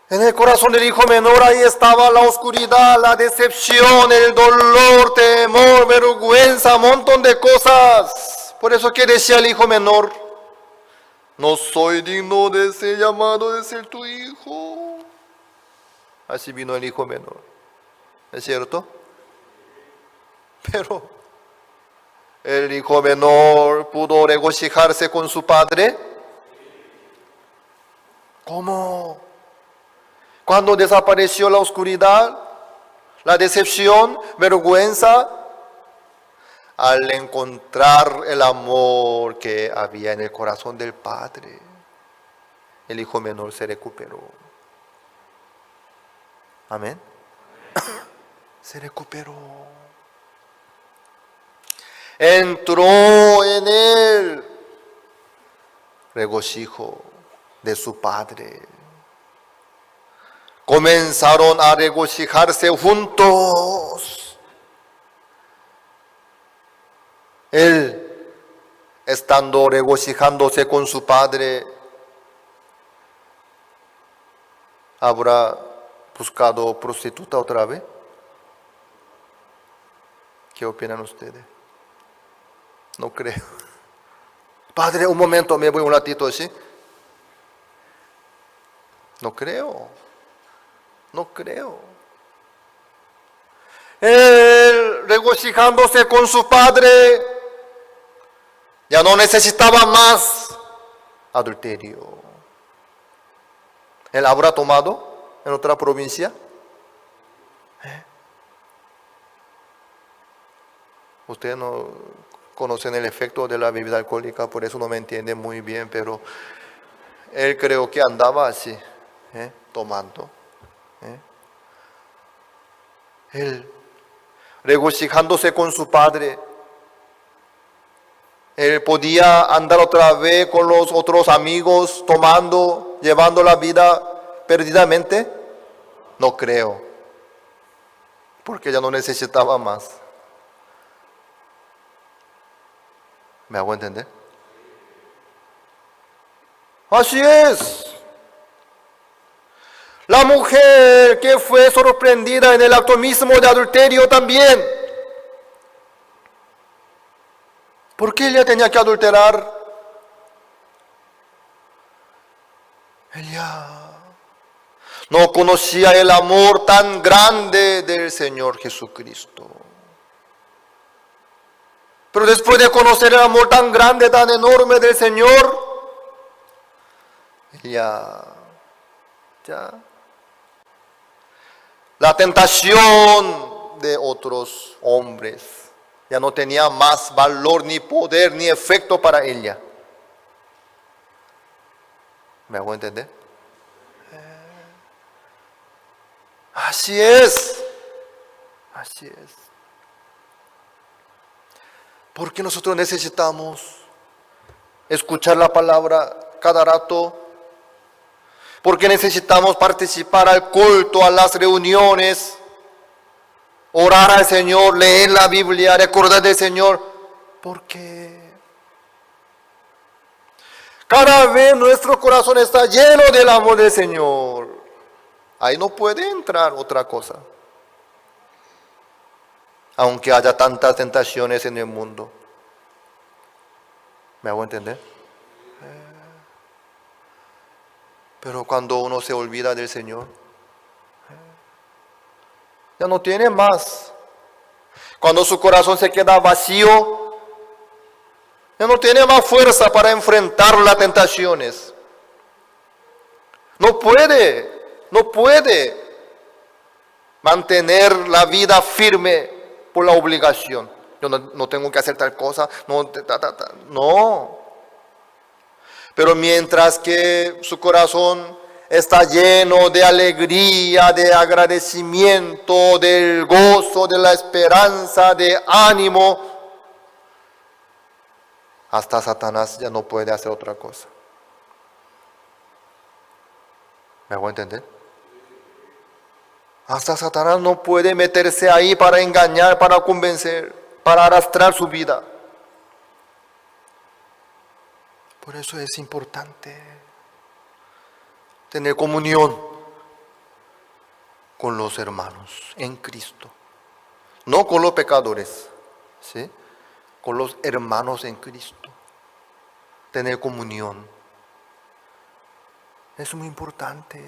En el corazón del hijo menor ahí estaba la oscuridad, la decepción, el dolor, temor, vergüenza, un montón de cosas. Por eso que decía el hijo menor: no soy digno de ser llamado de ser tu hijo. Así vino el hijo menor. ¿Es cierto? Pero el hijo menor pudo regocijarse con su padre. ¿Cómo? Cuando desapareció la oscuridad, la decepción, vergüenza, al encontrar el amor que había en el corazón del Padre, el hijo menor se recuperó. Amén. Se recuperó. Entró en él regocijo de su Padre. Comenzaron a regocijarse juntos. Él, estando regocijándose con su padre, habrá buscado prostituta otra vez? ¿Qué opinan ustedes? No creo. Padre, un momento, me voy un ratito así. No creo. No creo. Él, regocijándose con su padre, ya no necesitaba más adulterio. ¿Él habrá tomado en otra provincia? Ustedes no conocen el efecto de la bebida alcohólica, por eso no me entienden muy bien, pero él creo que andaba así, tomando. Él, regocijándose con su padre, él podía andar otra vez con los otros amigos, tomando, llevando la vida perdidamente. No creo, porque ya no necesitaba más. ¿Me hago entender? Así es. La mujer que fue sorprendida en el acto mismo de adulterio también. ¿Por qué ella tenía que adulterar? Ella no conocía el amor tan grande del Señor Jesucristo. Pero después de conocer el amor tan grande, tan enorme del Señor, ya, la tentación de otros hombres ya no tenía más valor, ni poder, ni efecto para ella. ¿Me hago entender? Así es. Así es. Porque nosotros necesitamos escuchar la palabra cada rato. Porque necesitamos participar al culto, a las reuniones, orar al Señor, leer la Biblia, recordar del Señor. Porque cada vez nuestro corazón está lleno del amor del Señor. Ahí no puede entrar otra cosa. Aunque haya tantas tentaciones en el mundo. ¿Me hago entender? Pero cuando uno se olvida del Señor, ya no tiene más. Cuando su corazón se queda vacío, ya no tiene más fuerza para enfrentar las tentaciones. No puede mantener la vida firme por la obligación. Yo no tengo que hacer tal cosa, no. Pero mientras que su corazón está lleno de alegría, de agradecimiento, del gozo, de la esperanza, de ánimo, hasta Satanás ya no puede hacer otra cosa. ¿Me hago entender? Hasta Satanás no puede meterse ahí para engañar, para convencer, para arrastrar su vida. Por eso es importante tener comunión con los hermanos en Cristo. No con los pecadores, ¿sí? Con los hermanos en Cristo. Tener comunión. Es muy importante.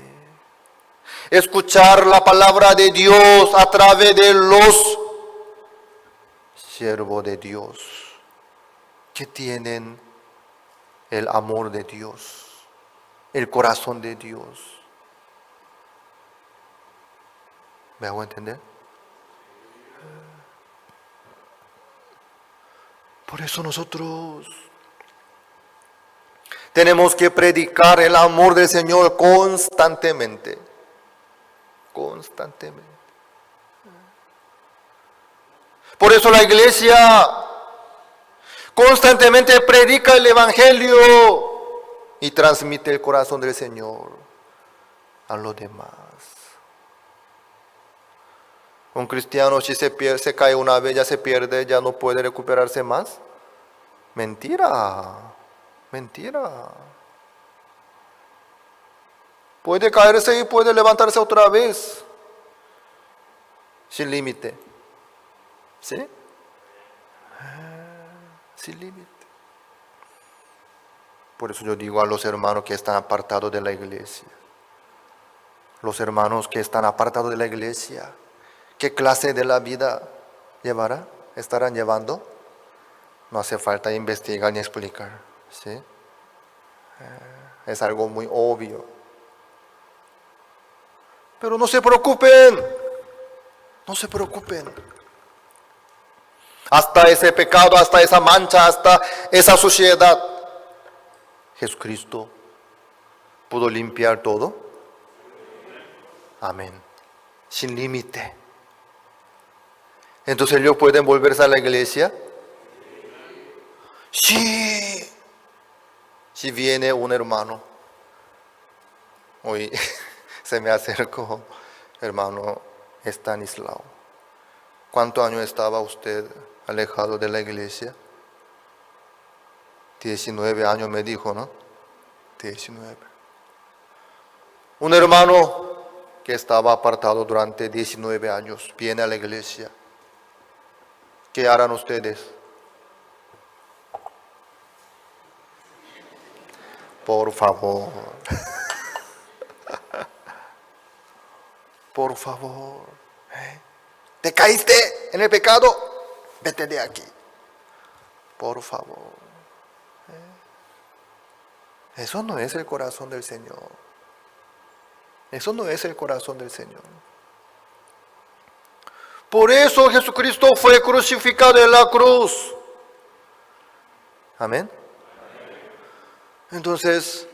Escuchar la palabra de Dios a través de los siervos de Dios que tienen el amor de Dios, el corazón de Dios. ¿Me hago entender? Por eso nosotros tenemos que predicar el amor del Señor constantemente. Constantemente. Por eso la iglesia constantemente predica el Evangelio y transmite el corazón del Señor a los demás. Un cristiano, si se cae una vez, ya se pierde, ya no puede recuperarse más. Mentira. Puede caerse y puede levantarse otra vez. Sin límite. ¿Sí? Sin límite. Por eso yo digo a los hermanos que están apartados de la iglesia. Los hermanos que están apartados de la iglesia, ¿qué clase de la vida llevará? ¿Estarán llevando? No hace falta investigar ni explicar. ¿Sí? Es algo muy obvio. Pero no se preocupen. No se preocupen. Hasta ese pecado, hasta esa mancha, hasta esa suciedad, Jesucristo pudo limpiar todo. Amén. Sin límite. Entonces ellos pueden volverse a la iglesia. Sí. Si viene un hermano, hoy se me acercó, hermano Estanislao. ¿Cuántos años estaba usted alejado de la iglesia? 19 años me dijo, ¿no? 19. Un hermano que estaba apartado durante 19 años viene a la iglesia. ¿Qué harán ustedes? Por favor. Por favor. ¿Te caíste en el pecado? Vete de aquí. Por favor. Eso no es el corazón del Señor. Eso no es el corazón del Señor. Por eso Jesucristo fue crucificado en la cruz. Amén. Entonces,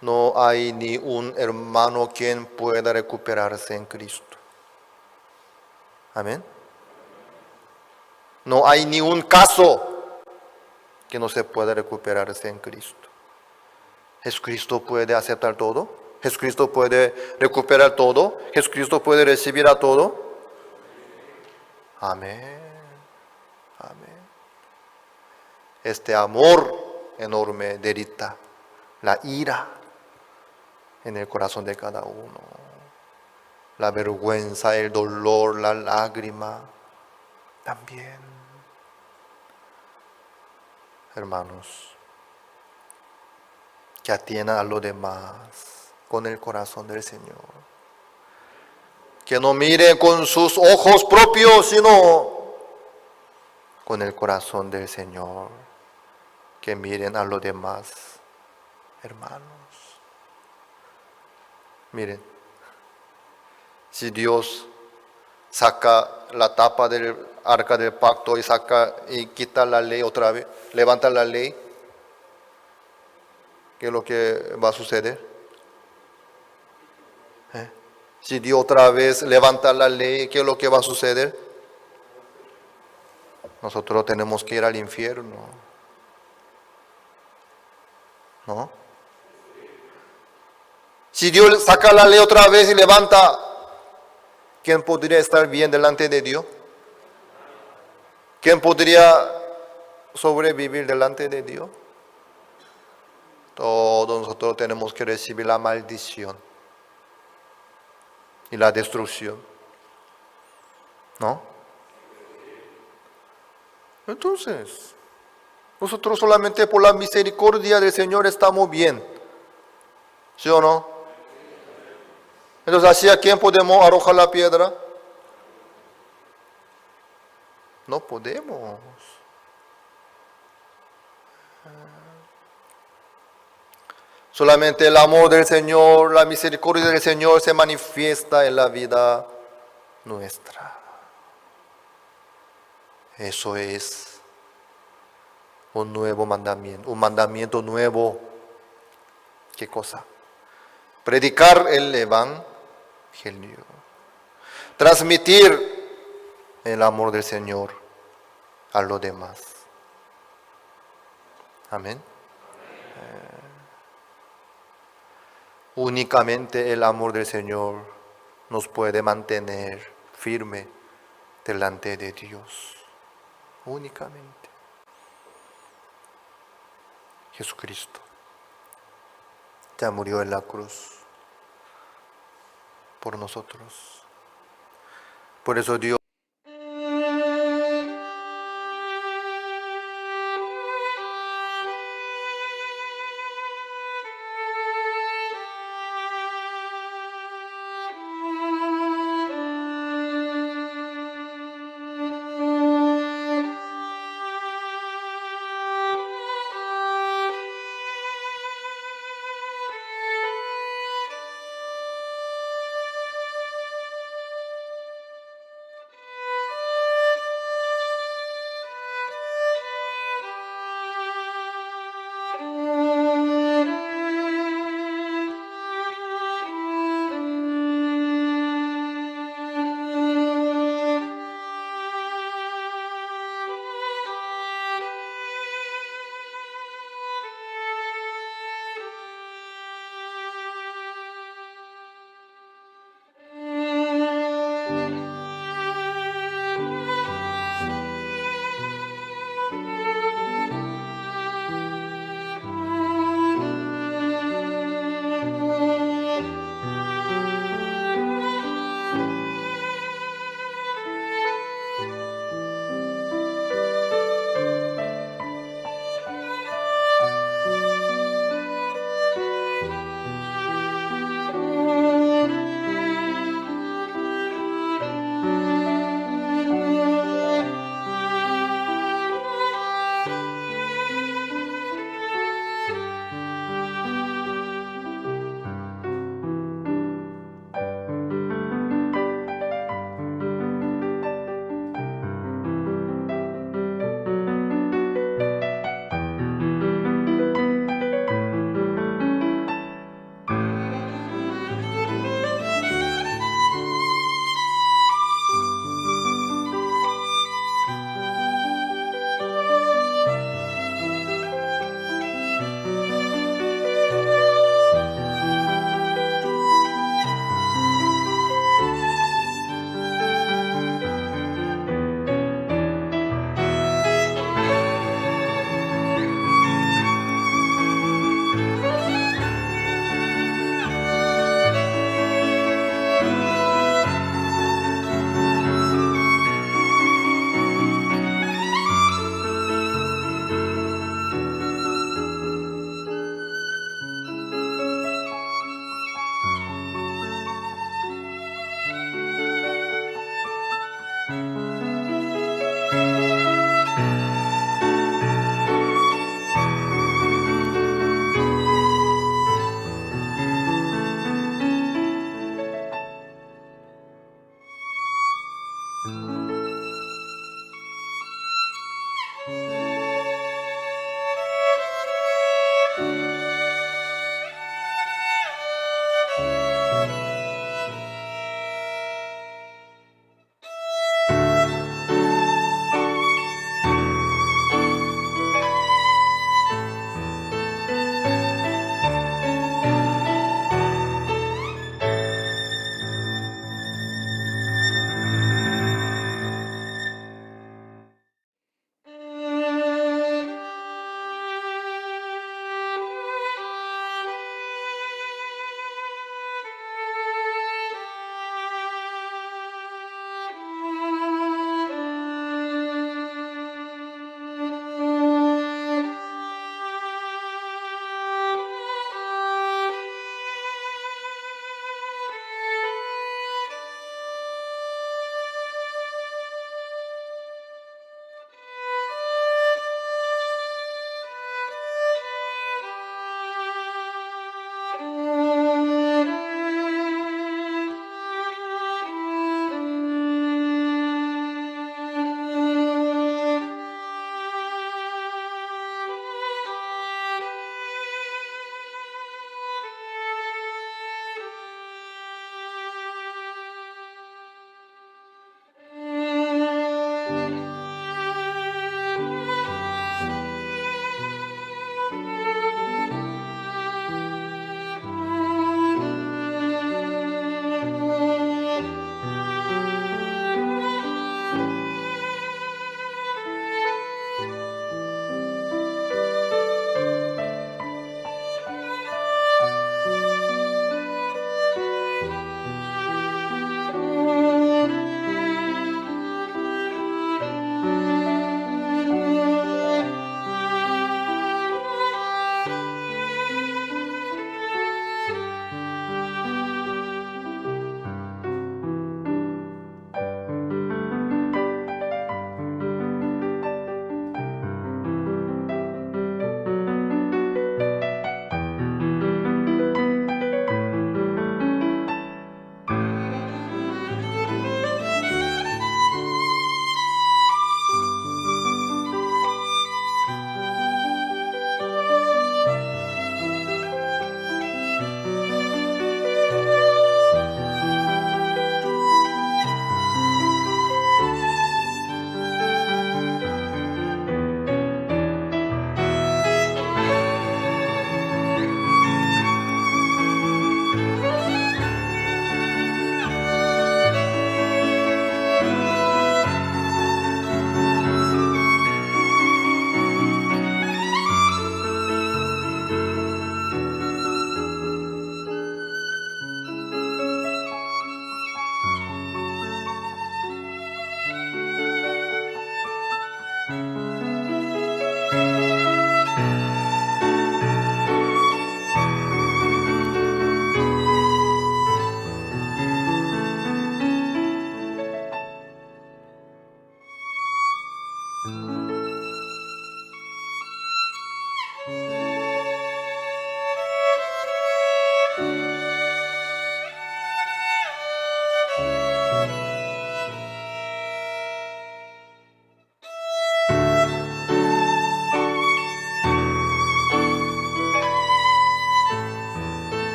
no hay ni un hermano quien pueda recuperarse en Cristo. Amén. No hay ni un caso que no se pueda recuperarse en Cristo. Jesucristo puede aceptar todo. Jesucristo puede recuperar todo. Jesucristo puede recibir a todo. Amén. Amén. Este amor enorme derrita la ira en el corazón de cada uno. La vergüenza, el dolor, la lágrima también. Hermanos, que atiendan a los demás con el corazón del Señor. Que no miren con sus ojos propios, sino con el corazón del Señor. Que miren a los demás, hermanos. Miren, si Dios saca la tapa del arca del pacto y quita la ley otra vez, levanta la ley, ¿qué es lo que va a suceder? Si Dios otra vez levanta la ley, ¿qué es lo que va a suceder? Nosotros tenemos que ir al infierno. ¿No? Si Dios saca la ley otra vez y levanta, ¿quién podría estar bien delante de Dios? ¿Quién podría sobrevivir delante de Dios? Todos nosotros tenemos que recibir la maldición y la destrucción. ¿No? Entonces, nosotros solamente por la misericordia del Señor estamos bien. ¿Sí o no? Entonces, ¿hacia quién podemos arrojar la piedra? No podemos. Solamente el amor del Señor, la misericordia del Señor se manifiesta en la vida nuestra. Eso es un nuevo mandamiento, un mandamiento nuevo. ¿Qué cosa? Predicar el evangelio. Transmitir el amor del Señor a los demás. Amén. Únicamente el amor del Señor nos puede mantener firme delante de Dios. Únicamente. Jesucristo. ya murió en la cruz por nosotros. Por eso Dios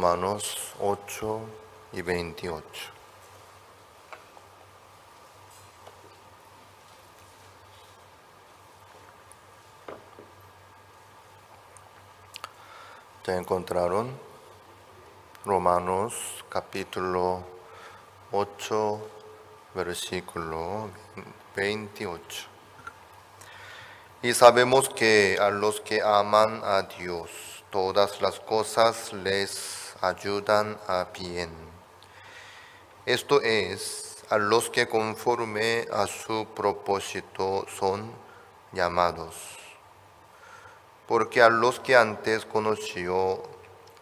Romanos 8 y 28. ¿Ya encontraron? Romanos capítulo 8, versículo 28. Y sabemos que a los que aman a Dios, todas las cosas les ayudan a bien. Esto es, a los que conforme a su propósito son llamados. Porque a los que antes conoció,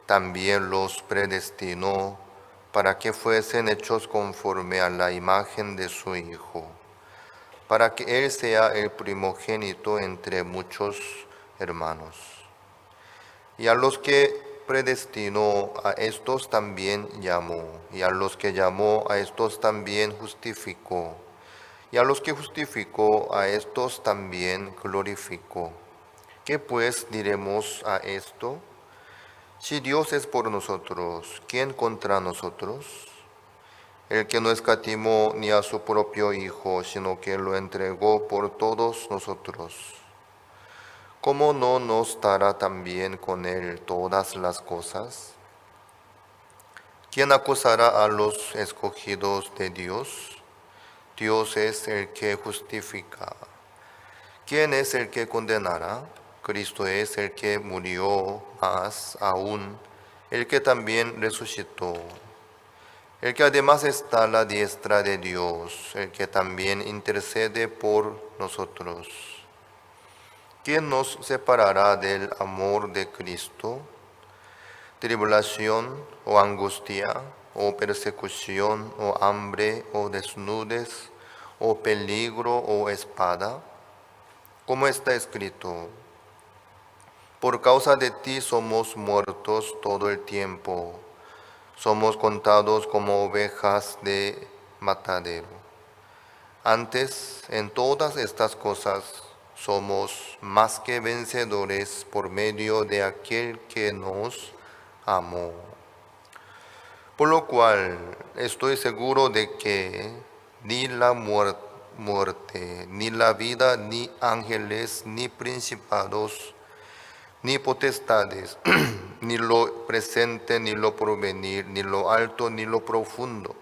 también los predestinó para que fuesen hechos conforme a la imagen de su Hijo, para que Él sea el primogénito entre muchos hermanos. Y a los que predestinó, a estos también llamó, y a los que llamó, a estos también justificó, y a los que justificó, a estos también glorificó. ¿Qué pues diremos a esto? Si Dios es por nosotros, ¿quién contra nosotros? el que no escatimó ni a su propio Hijo, sino que lo entregó por todos nosotros, ¿cómo no nos dará también con él todas las cosas? ¿Quién acusará a los escogidos de Dios? Dios es el que justifica. ¿Quién es el que condenará? Cristo es el que murió, más aún, el que también resucitó, el que además está a la diestra de Dios, el que también intercede por nosotros. ¿Quién nos separará del amor de Cristo? ¿Tribulación o angustia, o persecución, o hambre, o desnudez, o peligro, o espada? Como está escrito: por causa de ti somos muertos todo el tiempo, somos contados como ovejas de matadero. Antes, en todas estas cosas, somos más que vencedores por medio de aquel que nos amó. Por lo cual estoy seguro de que ni la muerte, ni la vida, ni ángeles, ni principados, ni potestades, ni lo presente, ni lo porvenir, ni lo alto, ni lo profundo,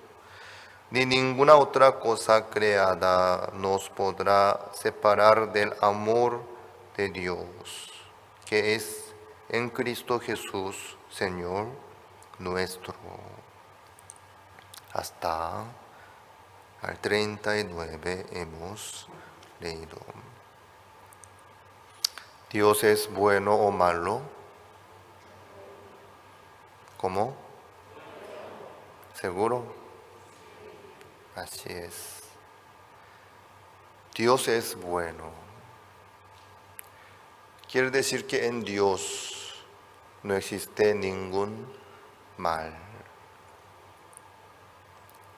ni ninguna otra cosa creada nos podrá separar del amor de Dios, que es en Cristo Jesús, Señor nuestro. Hasta al 39 hemos leído. ¿Dios es bueno o malo? ¿Cómo? ¿Seguro? Así es. Dios es bueno. Quiere decir que en Dios no existe ningún mal.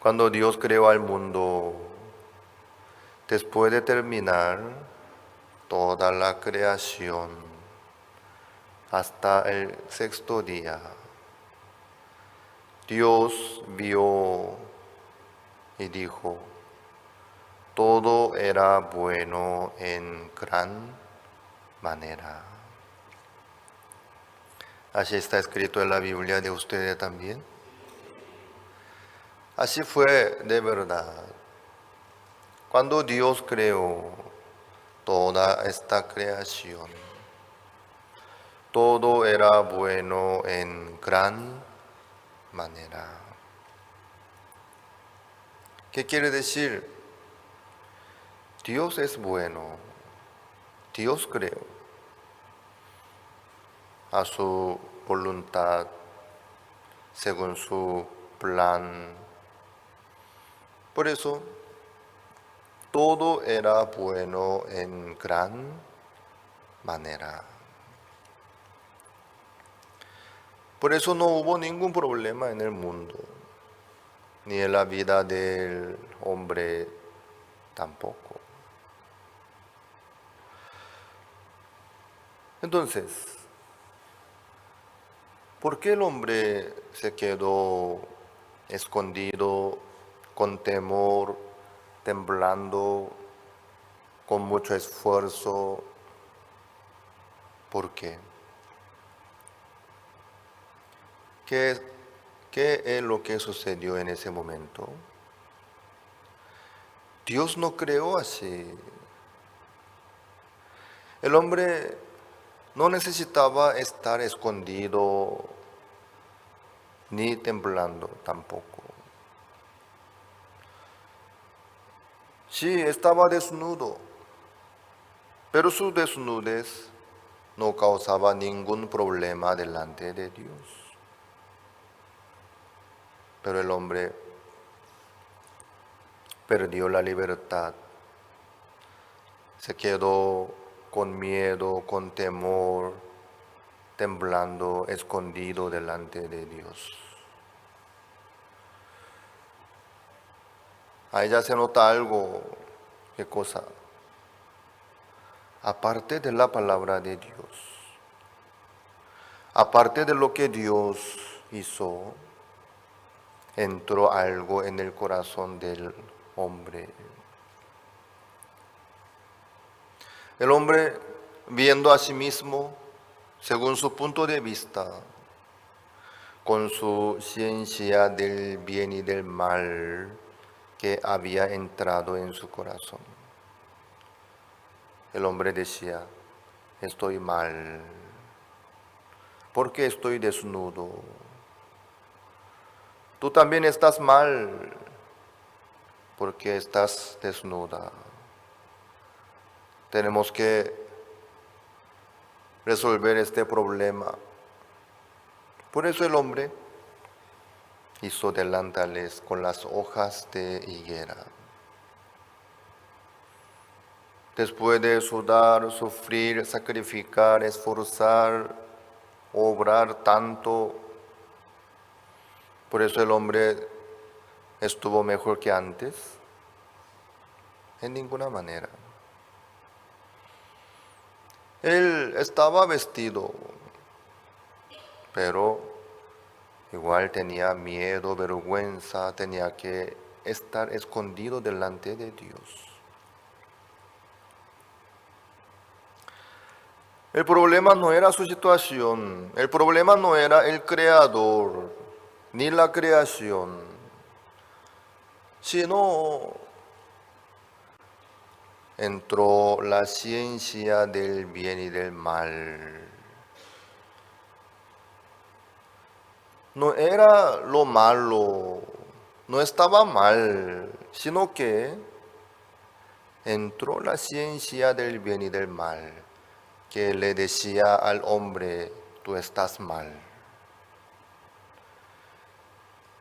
Cuando Dios creó al mundo, después de terminar toda la creación hasta el sexto día, Dios vio y dijo: todo era bueno en gran manera. Así está escrito en la Biblia de ustedes también. Así fue de verdad. Cuando Dios creó toda esta creación, todo era bueno en gran manera. ¿Qué quiere decir? Dios es bueno. Dios creó a su voluntad, según su plan. Por eso, todo era bueno en gran manera. Por eso no hubo ningún problema en el mundo, ni en la vida del hombre tampoco. Entonces, ¿por qué el hombre se quedó escondido, con temor, temblando, con mucho esfuerzo? ¿Por qué? ¿Qué es lo que sucedió en ese momento? Dios no creó así. El hombre no necesitaba estar escondido ni temblando tampoco. Sí, estaba desnudo, pero su desnudez no causaba ningún problema delante de Dios. Pero el hombre perdió la libertad, se quedó con miedo, con temor, temblando, escondido delante de Dios. Ahí ya se nota algo. ¿Qué cosa? Aparte de la palabra de Dios, aparte de lo que Dios hizo, entró algo en el corazón del hombre. El hombre, viendo a sí mismo, según su punto de vista, con su ciencia del bien y del mal que había entrado en su corazón. El hombre decía, estoy mal, porque estoy desnudo. Tú también estás mal, porque estás desnuda. Tenemos que resolver este problema. Por eso el hombre hizo delantales con las hojas de higuera. Después de sudar, sufrir, sacrificar, esforzar, obrar tanto, por eso el hombre estuvo mejor que antes. En ninguna manera. Él estaba vestido, pero igual tenía miedo, vergüenza, tenía que estar escondido delante de Dios. El problema no era su situación, el problema no era el creador, ni la creación, sino entró la ciencia del bien y del mal. No era lo malo, no estaba mal, sino que entró la ciencia del bien y del mal, que le decía al hombre, tú estás mal.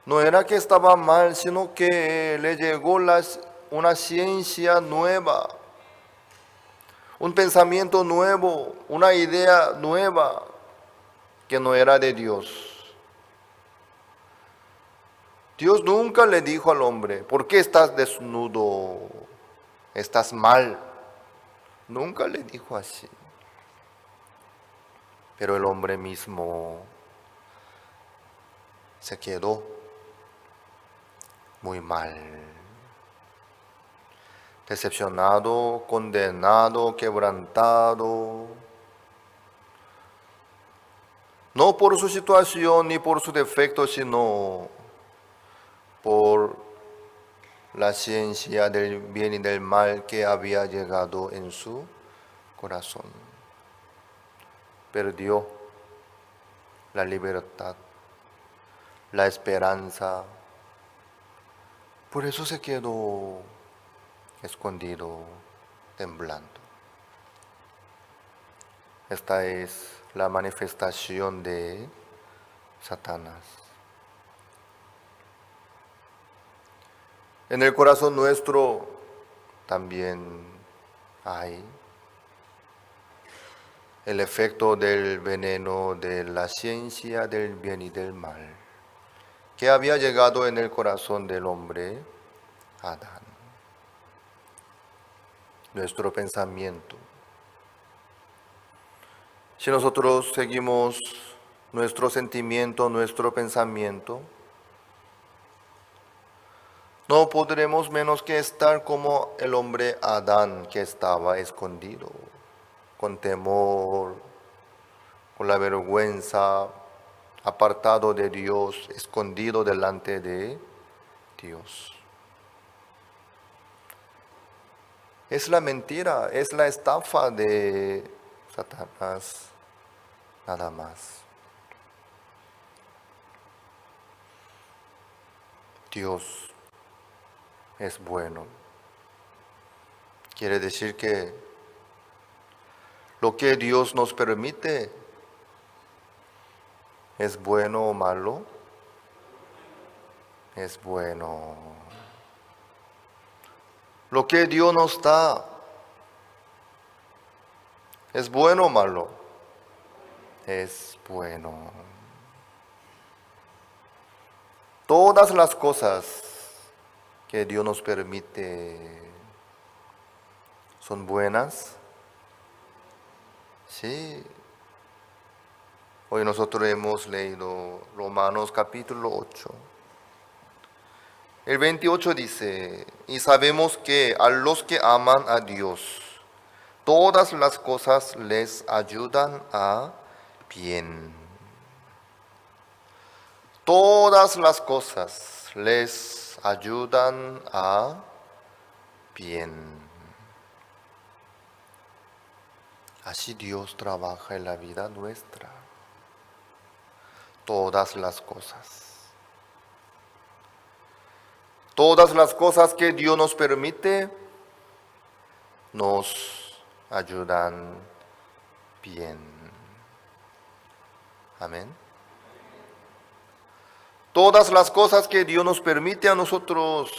No era que estaba mal, sino que le llegó una ciencia nueva, un pensamiento nuevo, una idea nueva, que no era de Dios. Dios nunca le dijo al hombre, ¿por qué estás desnudo? ¿Estás mal? Nunca le dijo así. Pero el hombre mismo se quedó muy mal, decepcionado, condenado, quebrantado, no por su situación ni por su defecto, sino por la ciencia del bien y del mal que había llegado en su corazón. Perdió la libertad, la esperanza. Por eso se quedó escondido, temblando. Esta es la manifestación de Satanás. En el corazón nuestro también hay el efecto del veneno de la ciencia del bien y del mal, que había llegado en el corazón del hombre Adán. Nuestro pensamiento. Si nosotros seguimos nuestro sentimiento, nuestro pensamiento, no podremos menos que estar como el hombre Adán, que estaba escondido, con temor, con la vergüenza, apartado de Dios, escondido delante de Dios. Es la mentira, es la estafa de Satanás, nada más. Dios es bueno. Quiere decir que lo que Dios nos permite es bueno o malo. Es bueno. Lo que Dios nos da es bueno o malo. Es bueno. Todas las cosas que Dios nos permite son buenas. Sí. Hoy nosotros hemos leído Romanos capítulo 8. El 28 dice, y sabemos que a los que aman a Dios, todas las cosas les ayudan a bien. Todas las cosas les ayudan a bien. Así Dios trabaja en la vida nuestra. Todas las cosas. Todas las cosas que Dios nos permite nos ayudan bien. Amén. Todas las cosas que Dios nos permite a nosotros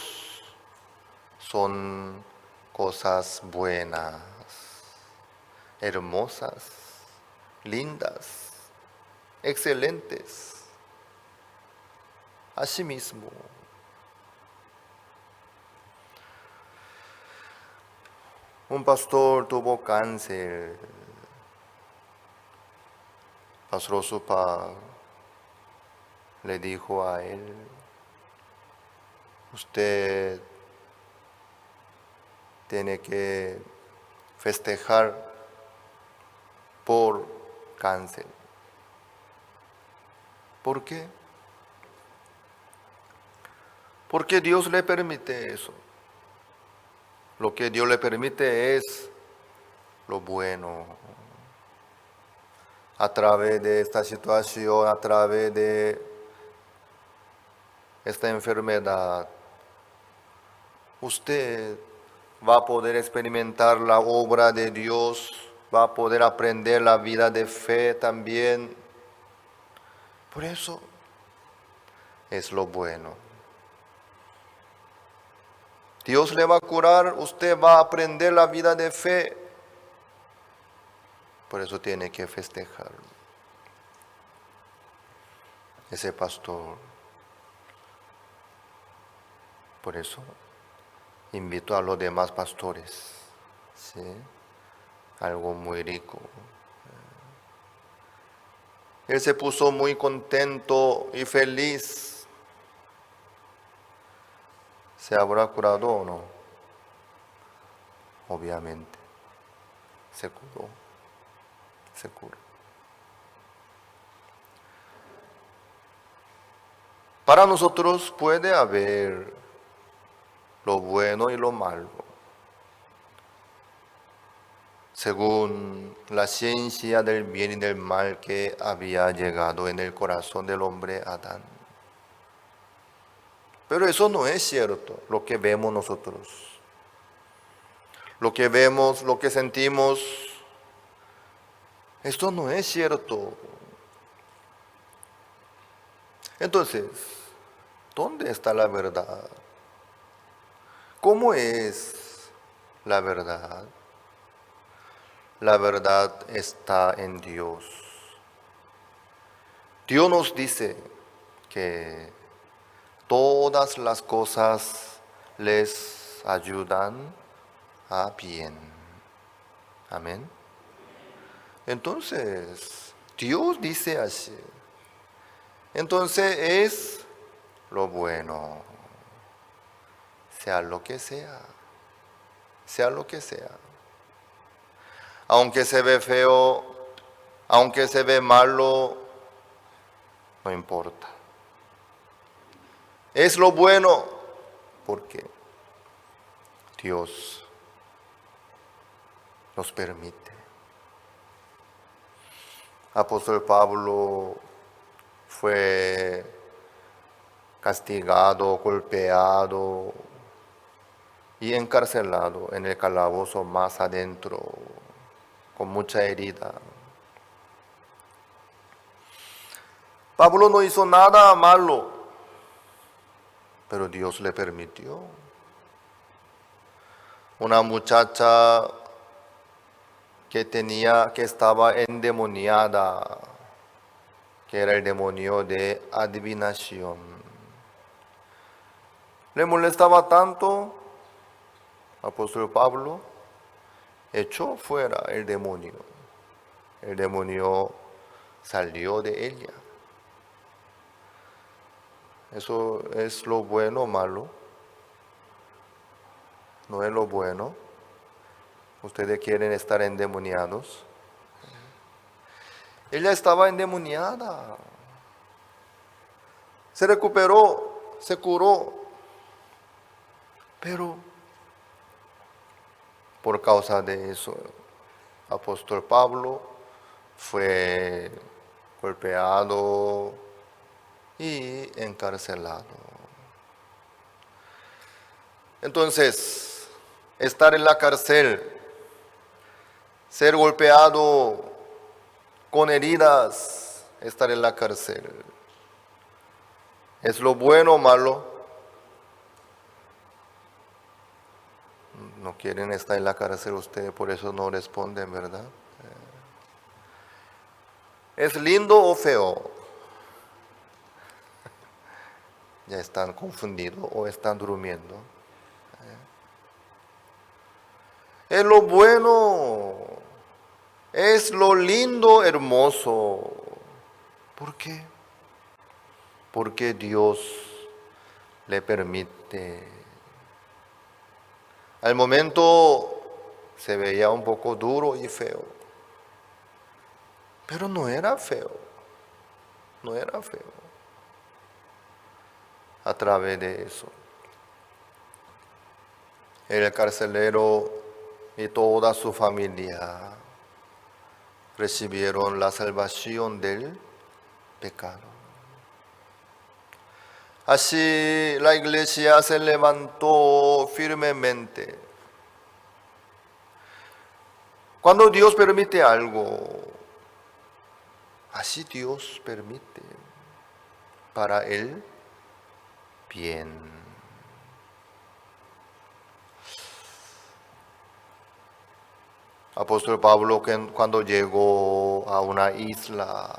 son cosas buenas, hermosas, lindas, excelentes. Asimismo, un pastor tuvo cáncer. Pastor Osupa le dijo a él, usted tiene que festejar por cáncer. ¿Por qué? Porque Dios le permite eso. Lo que Dios le permite es lo bueno. A través de esta situación, a través de esta enfermedad, usted va a poder experimentar la obra de Dios, va a poder aprender la vida de fe también. Por eso es lo bueno. Dios le va a curar, usted va a aprender la vida de fe. Por eso tiene que festejar. Ese pastor. Por eso invito a los demás pastores. ¿Sí? Algo muy rico. Él se puso muy contento y feliz. ¿Se habrá curado o no? Obviamente. Se curó. Se curó. Para nosotros puede haber lo bueno y lo malo. Según la ciencia del bien y del mal que había llegado en el corazón del hombre Adán. Pero eso no es cierto, lo que vemos nosotros. Lo que vemos, lo que sentimos, esto no es cierto. Entonces, ¿dónde está la verdad? ¿Cómo es la verdad? La verdad está en Dios. Dios nos dice que todas las cosas les ayudan a bien. Amén. Entonces, Dios dice así. Entonces es lo bueno. Sea lo que sea. Sea lo que sea. Aunque se ve feo, aunque se ve malo, no importa. Es lo bueno porque Dios nos permite. Apóstol Pablo fue castigado, golpeado y encarcelado en el calabozo más adentro, con mucha herida. Pablo no hizo nada malo, pero Dios le permitió. Una muchacha que estaba endemoniada, que era el demonio de adivinación. Le molestaba tanto, apóstol Pablo echó fuera el demonio. El demonio salió de ella. Eso es lo bueno o malo. no es lo bueno. Ustedes quieren estar endemoniados. Ella estaba endemoniada. Se recuperó, se curó. Pero por causa de eso, apóstol Pablo fue golpeado y encarcelado. Entonces, estar en la cárcel, ser golpeado con heridas, estar en la cárcel, ¿es lo bueno o malo? No quieren estar en la cárcel ustedes, por eso no responden, ¿verdad? ¿Es lindo o feo? Ya están confundidos o están durmiendo. Es lo bueno, es lo lindo, hermoso. ¿Por qué? Porque Dios le permite. Al momento se veía un poco duro y feo, pero no era feo, no era feo. A través de eso, el carcelero y toda su familia recibieron la salvación del pecado. Así la iglesia se levantó firmemente. Cuando Dios permite algo, así Dios permite para el bien. Apóstol Pablo, cuando llegó a una isla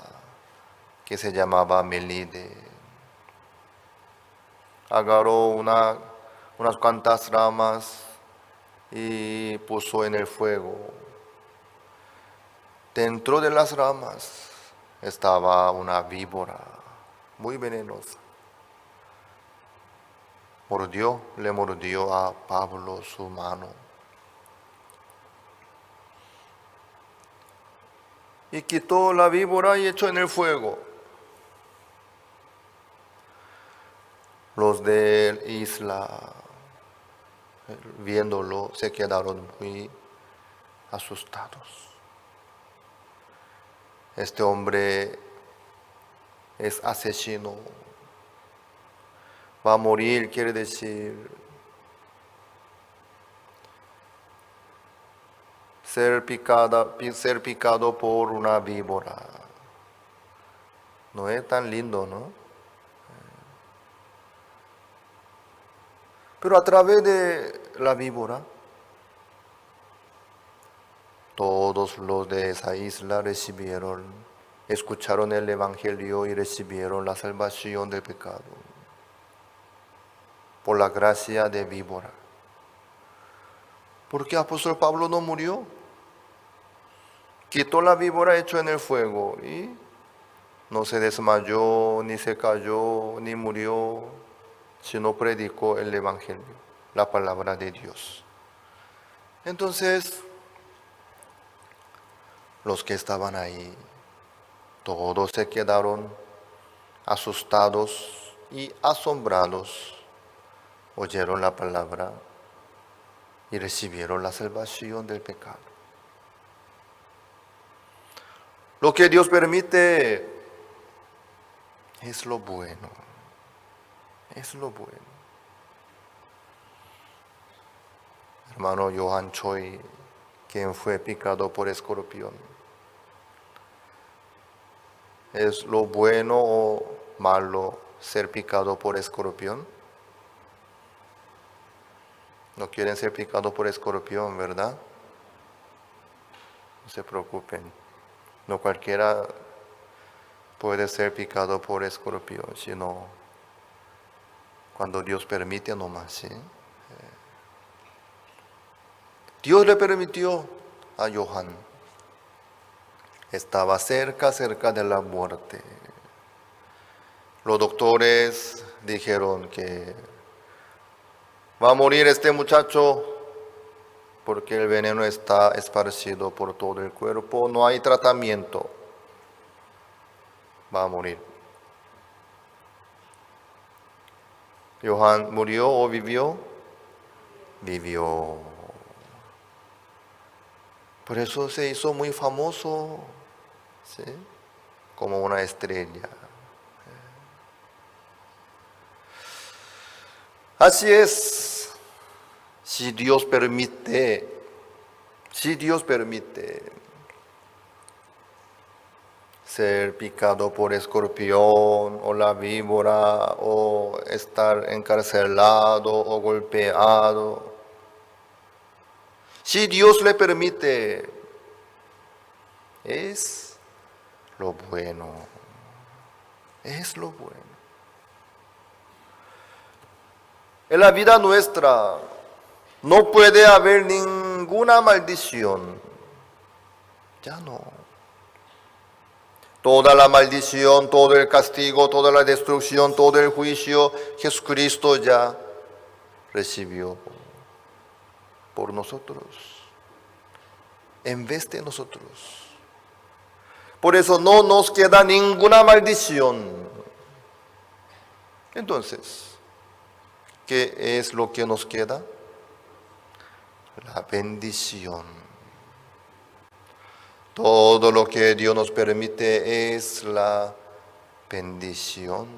que se llamaba Melide, agarró unas cuantas ramas y puso en el fuego. Dentro de las ramas estaba una víbora muy venenosa. Le mordió a Pablo su mano. Y quitó la víbora y echó en el fuego. Los de la isla, viéndolo, se quedaron muy asustados. Este hombre es asesino. Va a morir, quiere decir ser picado por una víbora. No es tan lindo, ¿no? Pero a través de la víbora, todos los de esa isla escucharon el Evangelio y recibieron la salvación del pecado. Por la gracia de víbora. ¿Por qué apóstol Pablo no murió? Quitó la víbora hecho en el fuego y no se desmayó, ni se cayó, ni murió, sino predicó el Evangelio, la palabra de Dios. Entonces, los que estaban ahí, todos se quedaron asustados y asombrados. Oyeron la palabra y recibieron la salvación del pecado. Lo que Dios permite es lo bueno. Es lo bueno. Hermano Johan Choi, quien fue picado por escorpión. ¿Es lo bueno o malo ser picado por escorpión? No quieren ser picados por escorpión, ¿verdad? No se preocupen. No cualquiera puede ser picado por escorpión, sino cuando Dios permite nomás, ¿sí? Dios le permitió a Johan. Estaba cerca de la muerte. Los doctores dijeron que va a morir este muchacho porque el veneno está esparcido por todo el cuerpo, no hay tratamiento, va a morir. Johan murió o vivió, vivió. Por eso se hizo muy famoso, ¿sí? Como una estrella. Así es, si Dios permite ser picado por escorpión o la víbora o estar encarcelado o golpeado, si Dios le permite, es lo bueno, es lo bueno. En la vida nuestra no puede haber ninguna maldición. Ya no. Toda la maldición, todo el castigo, toda la destrucción, todo el juicio, Jesucristo ya recibió por nosotros, en vez de nosotros. Por eso no nos queda ninguna maldición. Entonces, ¿qué es lo que nos queda? La bendición. Todo lo que Dios nos permite es la bendición.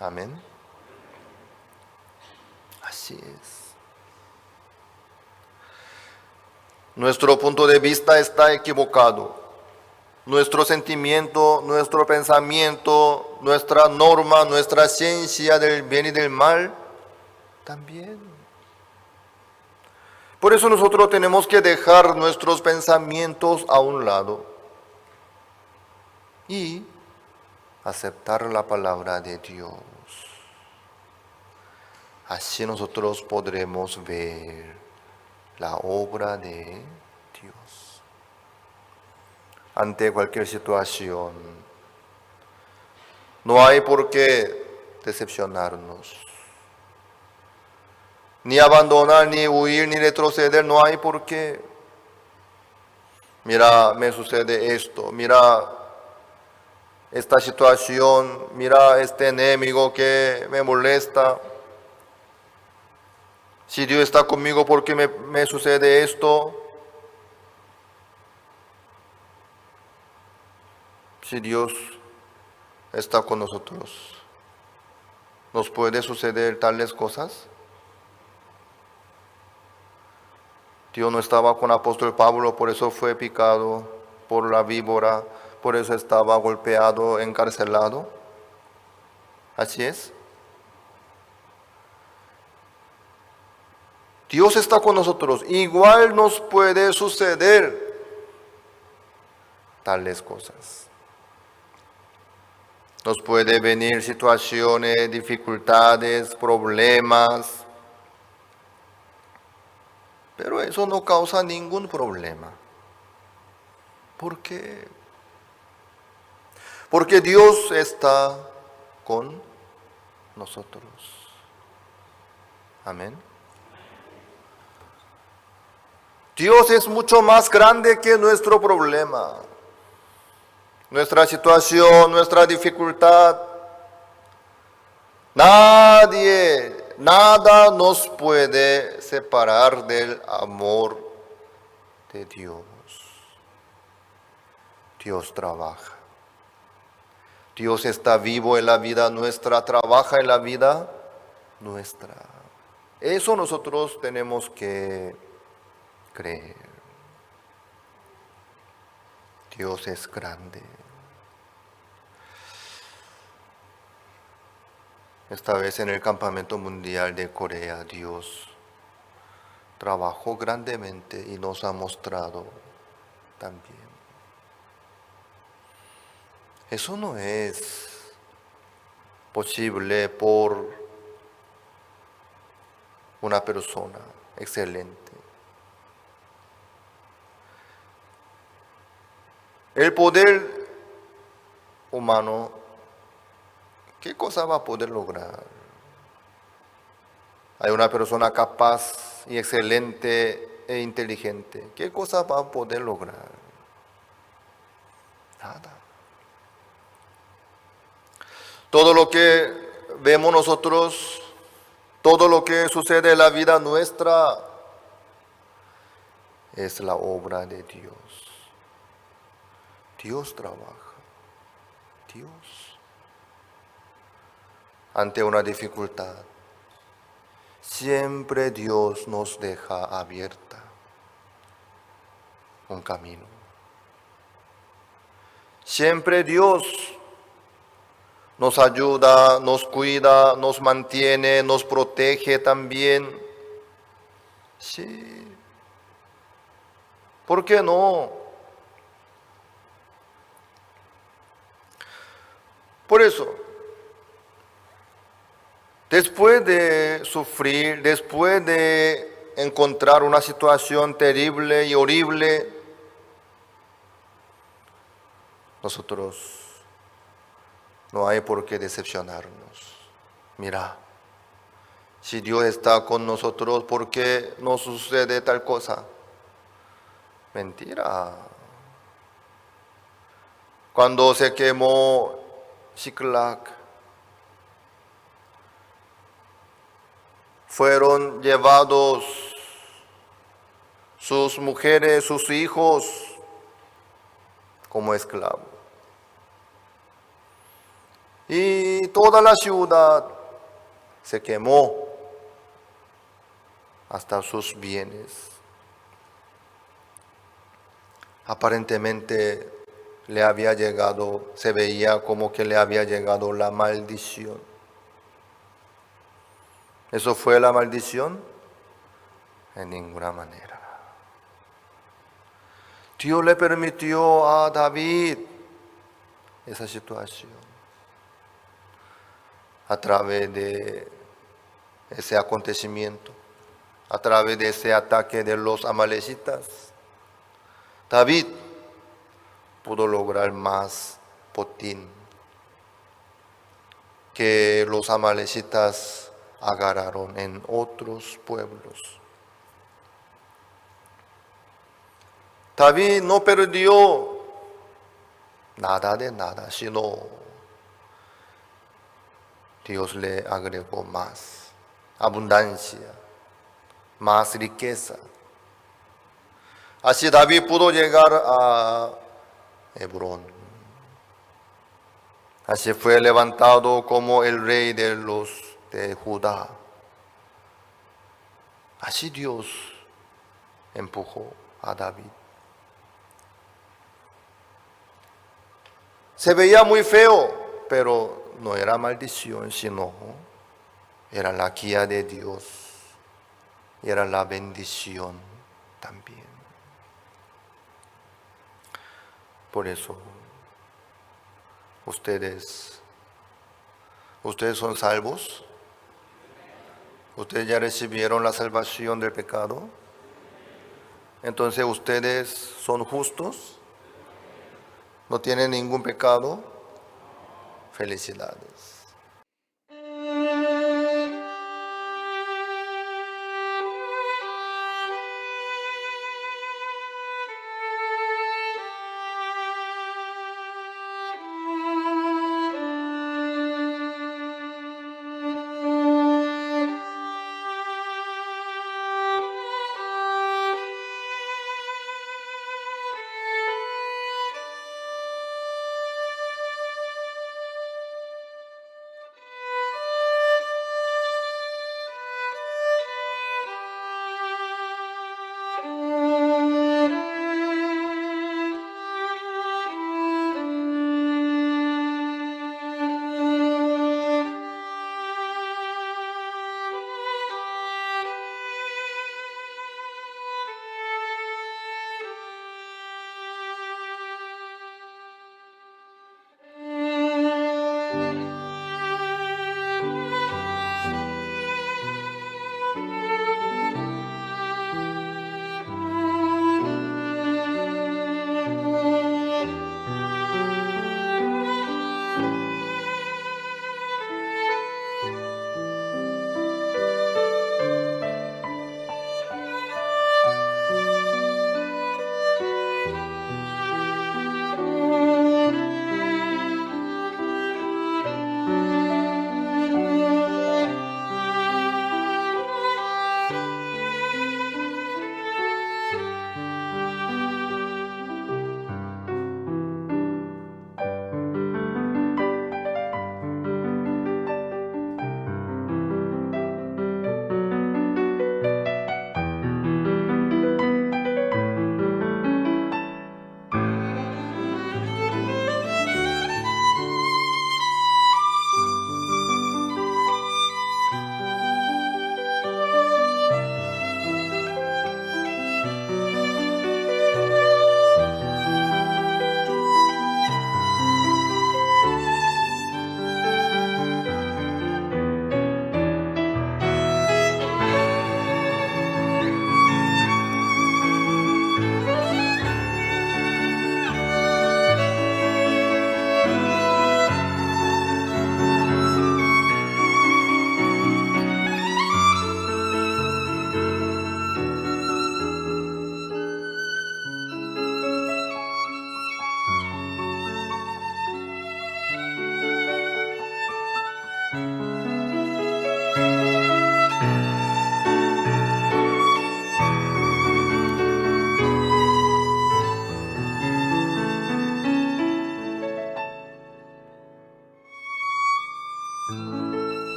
Amén. Así es. Nuestro punto de vista está equivocado. Nuestro sentimiento, nuestro pensamiento, nuestra norma, nuestra ciencia del bien y del mal, también. Por eso nosotros tenemos que dejar nuestros pensamientos a un lado y aceptar la palabra de Dios. Así nosotros podremos ver la obra de Dios. Ante cualquier situación, no hay por qué decepcionarnos, ni abandonar, ni huir, ni retroceder, no hay por qué. Mira, me sucede esto, mira esta situación, mira este enemigo que me molesta. Si Dios está conmigo, ¿por qué me sucede esto? Si Dios está con nosotros, ¿nos puede suceder tales cosas? Dios no estaba con el apóstol Pablo, por eso fue picado por la víbora, por eso estaba golpeado, encarcelado. Así es. Dios está con nosotros. Igual nos puede suceder tales cosas. Nos puede venir situaciones, dificultades, problemas. Pero eso no causa ningún problema. ¿Por qué? Porque Dios está con nosotros. Amén. Dios es mucho más grande que nuestro problema, nuestra situación, nuestra dificultad. Nada nos puede separar del amor de Dios. Dios trabaja. Dios está vivo en la vida nuestra, trabaja en la vida nuestra. Eso nosotros tenemos que creer. Dios es grande. Esta vez en el campamento mundial de Corea, Dios trabajó grandemente y nos ha mostrado también. Eso no es posible por una persona excelente. El poder humano, ¿qué cosa va a poder lograr? Hay una persona capaz, y excelente e inteligente, ¿qué cosa va a poder lograr? Nada. Todo lo que vemos nosotros, todo lo que sucede en la vida nuestra, es la obra de Dios. Dios trabaja. Dios. Ante una dificultad, siempre Dios nos deja abierta un camino. Siempre Dios nos ayuda, nos cuida, nos mantiene, nos protege también. Sí. ¿Por qué no? Por eso, después de sufrir, después de encontrar una situación terrible y horrible, nosotros no hay por qué decepcionarnos. Mira, si Dios está con nosotros, ¿por qué no sucede tal cosa? Mentira. Cuando se quemó Siklag, fueron llevados sus mujeres, sus hijos, como esclavos. Y toda la ciudad se quemó, hasta sus bienes. Aparentemente le había llegado, se veía como que le había llegado la maldición. ¿Eso fue la maldición? En ninguna manera. Dios le permitió a David esa situación a través de ese acontecimiento, a través de ese ataque de los amalecitas. David pudo lograr más botín que los amalecitas agarraron en otros pueblos. David no perdió nada de nada, sino Dios le agregó más abundancia, más riqueza. Así David pudo llegar a Hebrón. Así fue levantado como el rey de Judá. Así Dios empujó a David. Se veía muy feo, pero no era maldición, sino era la guía de Dios, y era la bendición también. Por eso, ustedes son salvos. Ustedes ya recibieron la salvación del pecado. Entonces, ustedes son justos. No tienen ningún pecado. Felicidades.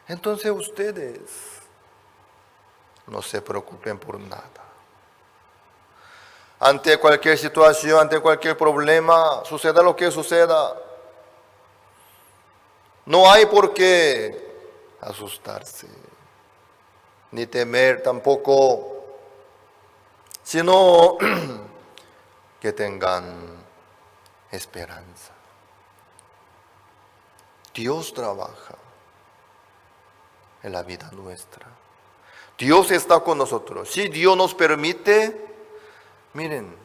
Entonces ustedes no se preocupen por nada. Ante cualquier situación, ante cualquier problema, suceda lo que suceda, no hay por qué asustarse, ni temer tampoco, sino que tengan esperanza. Dios trabaja en la vida nuestra. Dios está con nosotros. Si Dios nos permite, miren,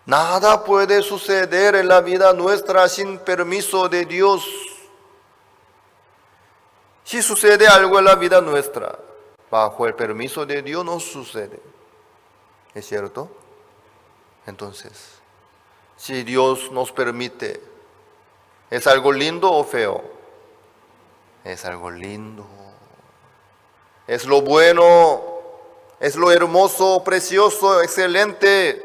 nada puede suceder en la vida nuestra sin permiso de Dios. Si sucede algo en la vida nuestra, bajo el permiso de Dios no sucede. ¿Es cierto? Entonces, si Dios nos permite, ¿es algo lindo o feo? Es algo lindo. Es lo bueno, es lo hermoso, precioso, excelente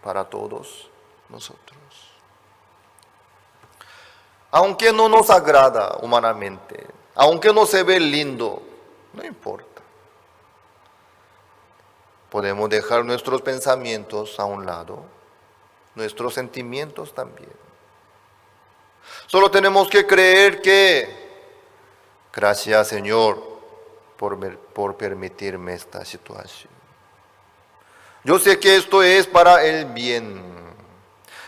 para todos nosotros. Aunque no nos agrada humanamente, aunque no se ve lindo, no importa. Podemos dejar nuestros pensamientos a un lado, nuestros sentimientos también. Solo tenemos que creer que, gracias Señor por permitirme esta situación. Yo sé que esto es para el bien.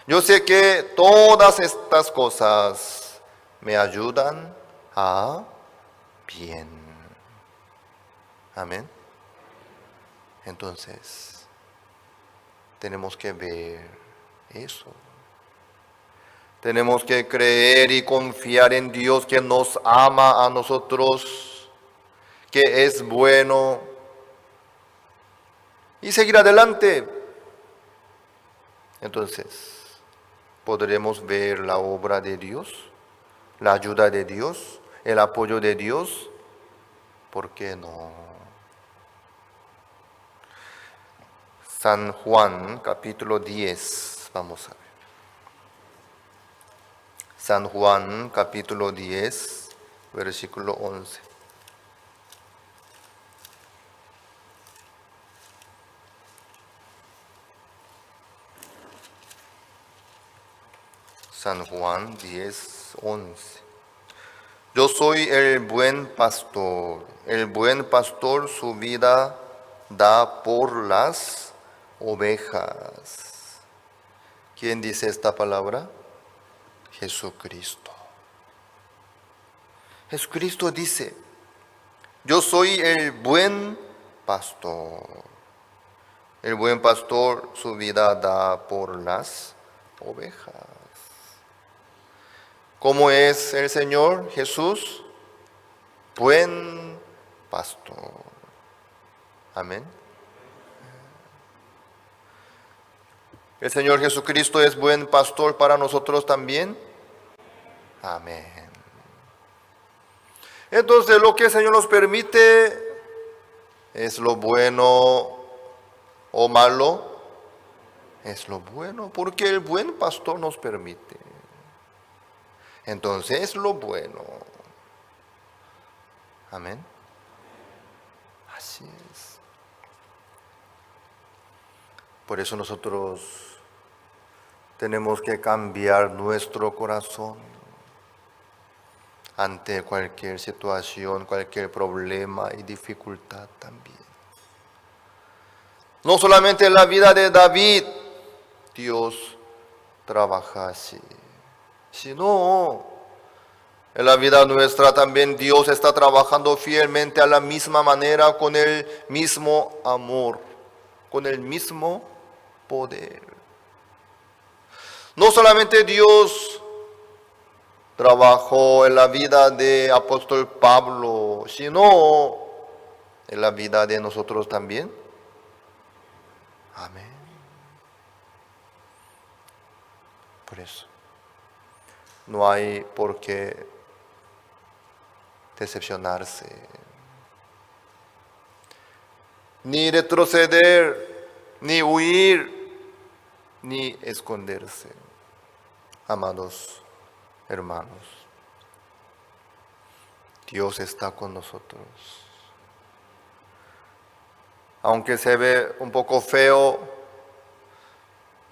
Yo sé que todas estas cosas me ayudan a bien. Amén. Entonces, tenemos que ver eso. Tenemos que creer y confiar en Dios que nos ama a nosotros, que es bueno, y seguir adelante. Entonces, podremos ver la obra de Dios, la ayuda de Dios, el apoyo de Dios. ¿Por qué no? San Juan, capítulo 10, vamos a ver. San Juan, capítulo 10, versículo 11. San Juan 10, 11. Yo soy el buen pastor. El buen pastor su vida da por las ovejas. ¿Quién dice esta palabra? Jesucristo. Jesucristo dice, yo soy el buen pastor. El buen pastor su vida da por las ovejas. ¿Cómo es el Señor Jesús? Buen pastor. Amén. ¿El Señor Jesucristo es buen pastor para nosotros también? Amén. Entonces, lo que el Señor nos permite es lo bueno o malo. Es lo bueno, porque el buen pastor nos permite. Entonces, es lo bueno. Amén. Así es. Por eso nosotros tenemos que cambiar nuestro corazón ante cualquier situación, cualquier problema y dificultad también. No solamente en la vida de David, Dios trabaja así, sino en la vida nuestra también Dios está trabajando fielmente a la misma manera, con el mismo amor, con el mismo poder. No solamente Dios trabajó en la vida de apóstol Pablo, sino en la vida de nosotros también. Amén. Por eso, no hay por qué decepcionarse, ni retroceder, ni huir, ni esconderse, amados hermanos. Dios está con nosotros. Aunque se ve un poco feo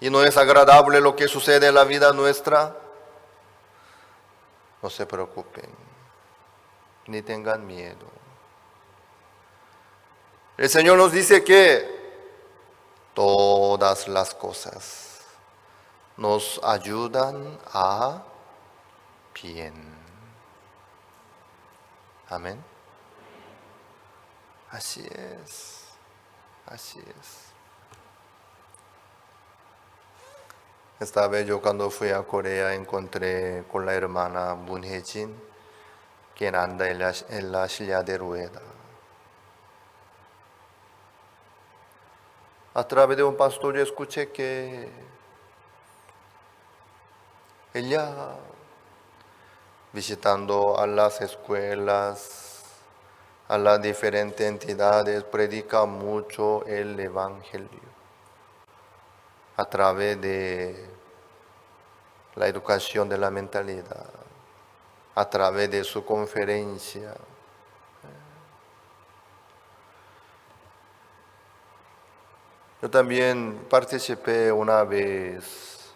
y no es agradable lo que sucede en la vida nuestra, no se preocupen, ni tengan miedo. El Señor nos dice que todas las cosas nos ayudan a bien. Amén. Así es, así es. Esta vez yo cuando fui a Corea encontré con la hermana Moon Hye-jin, quien anda en la silla de rueda. A través de un pastor yo escuché que ella, visitando a las escuelas, a las diferentes entidades, predica mucho el Evangelio a través de la educación de la mentalidad, a través de su conferencia. Yo también participé una vez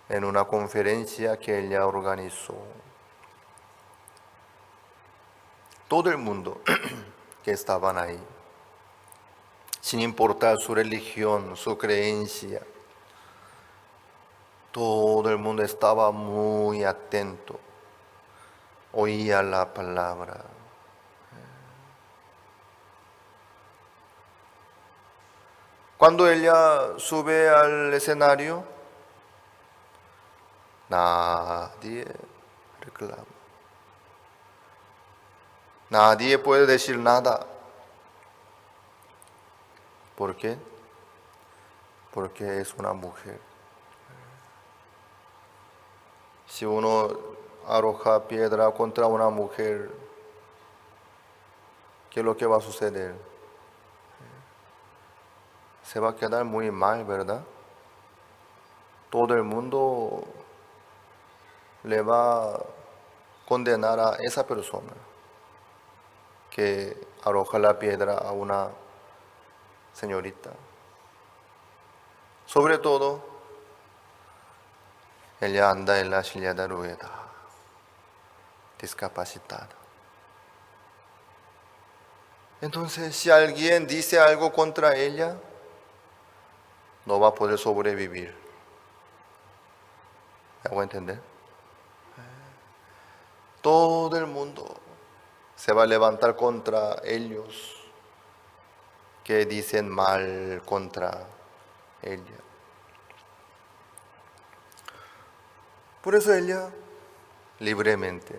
en una conferencia que ella organizó. Todo el mundo que estaban ahí, sin importar su religión, su creencia, todo el mundo estaba muy atento, oía la palabra. Cuando ella sube al escenario, nadie reclama. Nadie puede decir nada. ¿Por qué? Porque es una mujer. Si uno arroja piedra contra una mujer, ¿qué es lo que va a suceder? Se va a quedar muy mal, ¿verdad? Todo el mundo le va a condenar a esa persona que arroja la piedra a una señorita. Sobre todo, ella anda en la silla de ruedas, discapacitada. Entonces, si alguien dice algo contra ella, no va a poder sobrevivir. ¿Me hago entender? Todo el mundo se va a levantar contra ellos que dicen mal contra ella. Por eso ella libremente,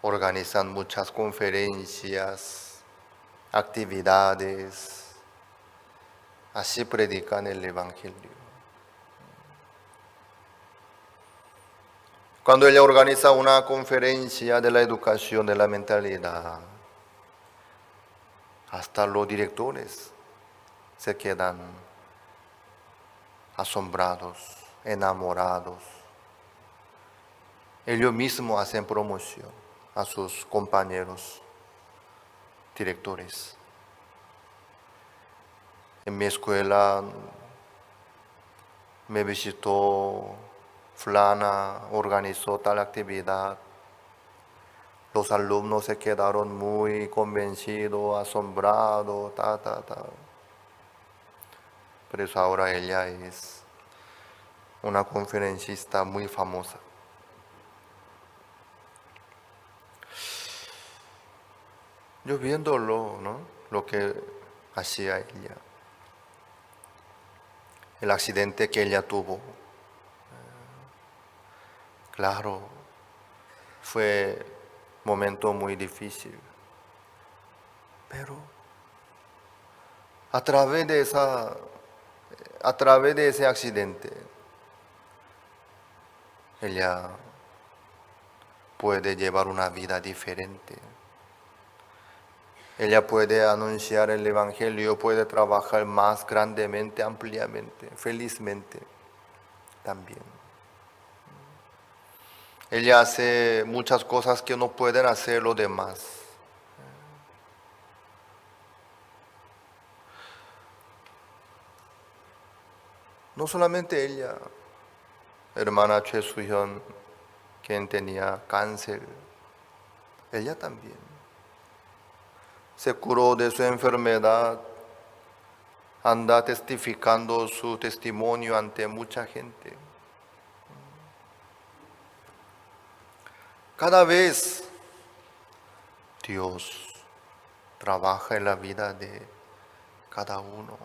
organizan muchas conferencias, actividades, así predican el Evangelio. Cuando ella organiza una conferencia de la educación de la mentalidad, hasta los directores se quedan asombrados, enamorados. Ellos mismos hacen promoción a sus compañeros directores. En mi escuela me visitó fulana, organizó tal actividad. Los alumnos se quedaron muy convencidos, asombrados, Por eso ahora ella es una conferencista muy famosa. Yo viéndolo, ¿no? Lo que hacía ella. El accidente que ella tuvo. Claro, fue un momento muy difícil. Pero a través de ese accidente, ella puede llevar una vida diferente. Ella puede anunciar el Evangelio, puede trabajar más grandemente, ampliamente, felizmente también. Ella hace muchas cosas que no pueden hacer los demás. No solamente ella, hermana Choi Soo-hyun, quien tenía cáncer, ella también se curó de su enfermedad, anda testificando su testimonio ante mucha gente. Cada vez Dios trabaja en la vida de cada uno.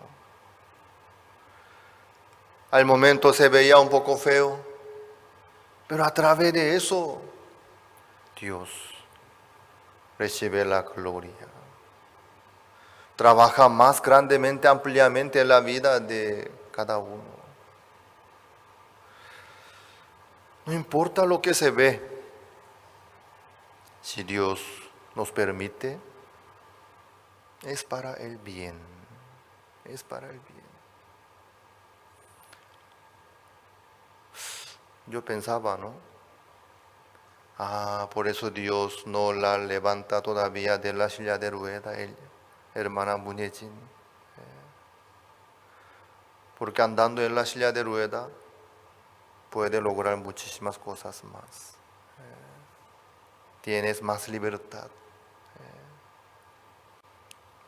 Al momento se veía un poco feo, pero a través de eso Dios recibe la gloria. Trabaja más grandemente, ampliamente en la vida de cada uno. No importa lo que se ve, si Dios nos permite, es para el bien, es para el bien. Yo pensaba, ¿no? Por eso Dios no la levanta todavía de la silla de ruedas, hermana Moon Hye-jin. Porque andando en la silla de ruedas puede lograr muchísimas cosas más. Tienes más libertad.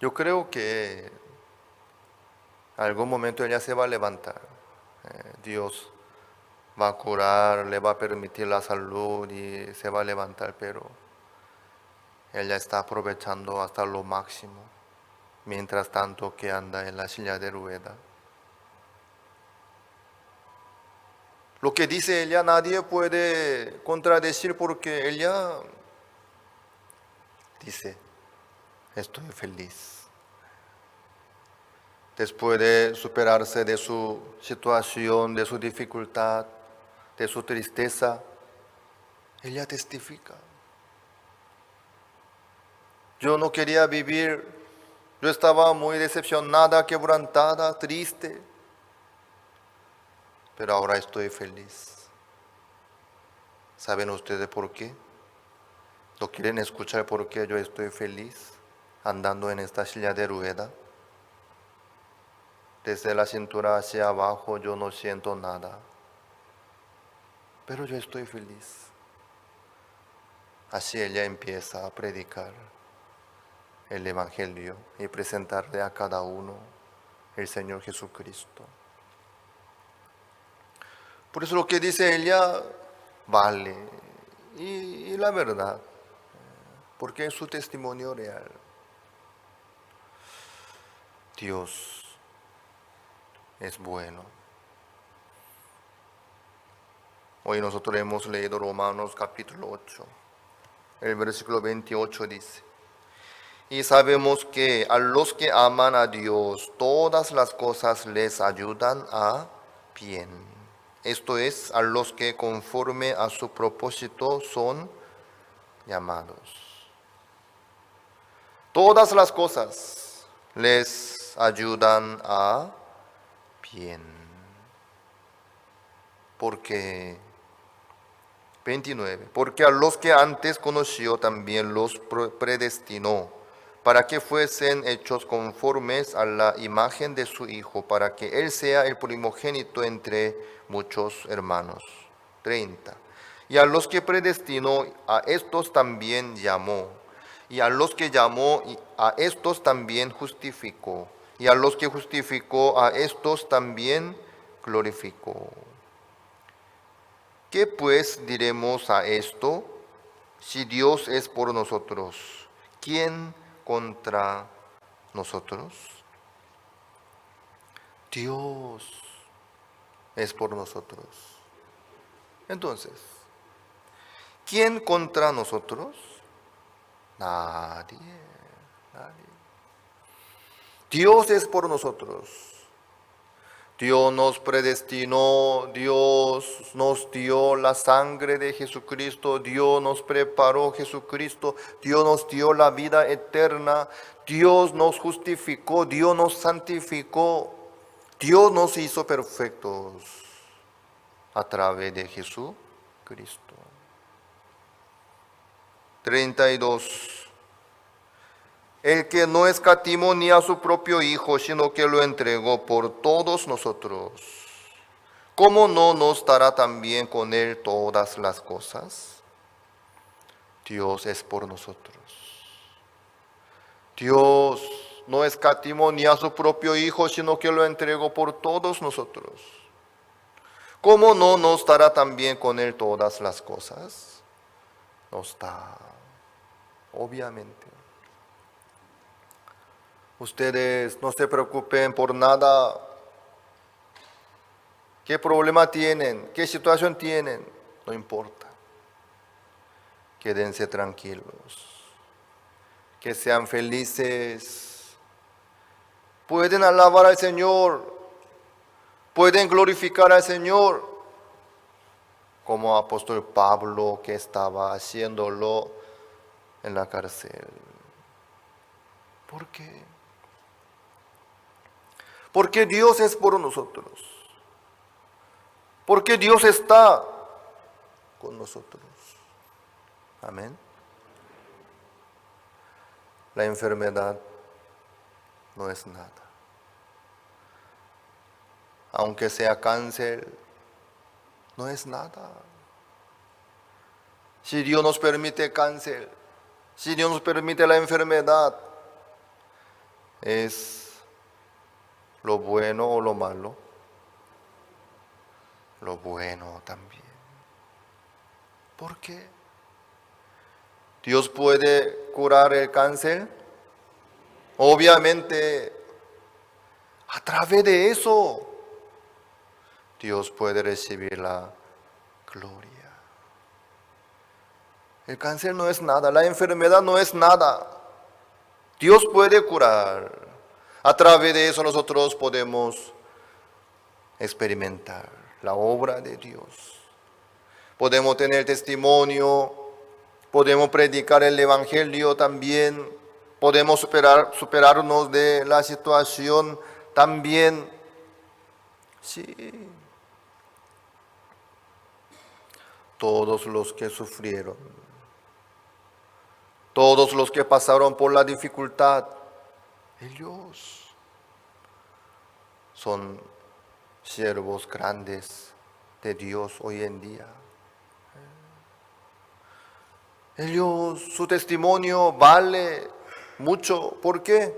Yo creo que en algún momento ella se va a levantar. Dios va a curar, le va a permitir la salud y se va a levantar, pero ella está aprovechando hasta lo máximo, mientras tanto que anda en la silla de ruedas. Lo que dice ella nadie puede contradecir porque ella dice, estoy feliz. Después de superarse de su situación, de su dificultad, de su tristeza, ella testifica. Yo no quería vivir, yo estaba muy decepcionada, quebrantada, triste, pero ahora estoy feliz. ¿Saben ustedes por qué? ¿No quieren escuchar por qué yo estoy feliz andando en esta silla de ruedas? Desde la cintura hacia abajo yo no siento nada, pero yo estoy feliz. Así ella empieza a predicar el Evangelio y presentarle a cada uno el Señor Jesucristo. Por eso lo que dice ella vale, y la verdad, porque es su testimonio real. Dios es bueno. Hoy nosotros hemos leído Romanos capítulo 8. El versículo 28 dice, y sabemos que a los que aman a Dios, todas las cosas les ayudan a bien. Esto es, a los que conforme a su propósito son llamados. Todas las cosas les ayudan a bien. Porque, 29, porque a los que antes conoció también los predestinó, para que fuesen hechos conformes a la imagen de su Hijo, para que Él sea el primogénito entre muchos hermanos. 30, y a los que predestinó, a estos también llamó, y a los que llamó, a estos también justificó, y a los que justificó, a estos también glorificó. ¿Qué pues diremos a esto? Si Dios es por nosotros, ¿quién contra nosotros? Dios es por nosotros. Entonces, ¿quién contra nosotros? Nadie. Dios es por nosotros. Dios nos predestinó, Dios nos dio la sangre de Jesucristo, Dios nos preparó Jesucristo, Dios nos dio la vida eterna, Dios nos justificó, Dios nos santificó, Dios nos hizo perfectos a través de Jesucristo. 32. El que no escatimó ni a su propio Hijo, sino que lo entregó por todos nosotros, ¿cómo no nos dará también con Él todas las cosas? Dios es por nosotros. Dios no escatimó ni a su propio Hijo, sino que lo entregó por todos nosotros. ¿Cómo no nos dará también con Él todas las cosas? Nos da, obviamente. Ustedes no se preocupen por nada. ¿Qué problema tienen? ¿Qué situación tienen? No importa. Quédense tranquilos. Que sean felices. Pueden alabar al Señor. Pueden glorificar al Señor. Como apóstol Pablo, que estaba haciéndolo en la cárcel. ¿Por qué? Porque Dios es por nosotros. Porque Dios está con nosotros. Amén. La enfermedad no es nada. Aunque sea cáncer, no es nada. Si Dios nos permite cáncer, si Dios nos permite la enfermedad, ¿es lo bueno o lo malo? Lo bueno también. ¿Por qué? ¿Dios puede curar el cáncer? Obviamente, a través de eso, Dios puede recibir la gloria. El cáncer no es nada, la enfermedad no es nada. Dios puede curar. A través de eso nosotros podemos experimentar la obra de Dios. Podemos tener testimonio, podemos predicar el Evangelio también, podemos superarnos de la situación también. Sí. Todos los que sufrieron, todos los que pasaron por la dificultad, ellos son siervos grandes de Dios hoy en día. Ellos, su testimonio vale mucho. ¿Por qué?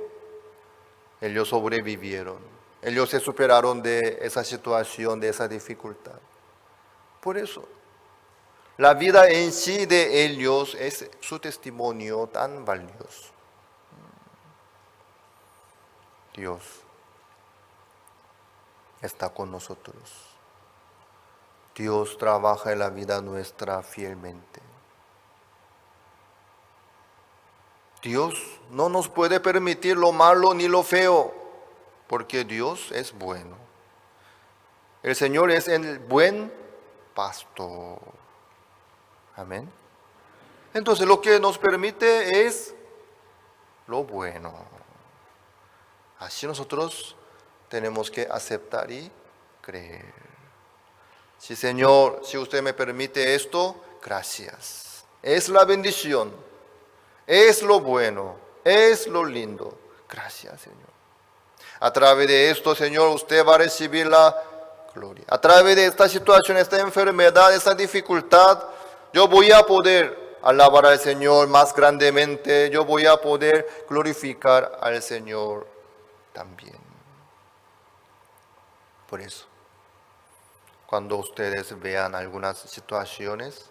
Ellos sobrevivieron. Ellos se superaron de esa situación, de esa dificultad. Por eso, la vida en sí de ellos es su testimonio tan valioso. Dios está con nosotros. Dios trabaja en la vida nuestra fielmente. Dios no nos puede permitir lo malo ni lo feo, porque Dios es bueno. El Señor es el buen pastor. Amén. Entonces lo que nos permite es lo bueno. Así nosotros tenemos que aceptar y creer. Sí, Señor, si usted me permite esto, gracias. Es la bendición, es lo bueno, es lo lindo. Gracias, Señor. A través de esto, Señor, usted va a recibir la gloria. A través de esta situación, esta enfermedad, esta dificultad, yo voy a poder alabar al Señor más grandemente. Yo voy a poder glorificar al Señor también. Por eso, cuando ustedes vean algunas situaciones,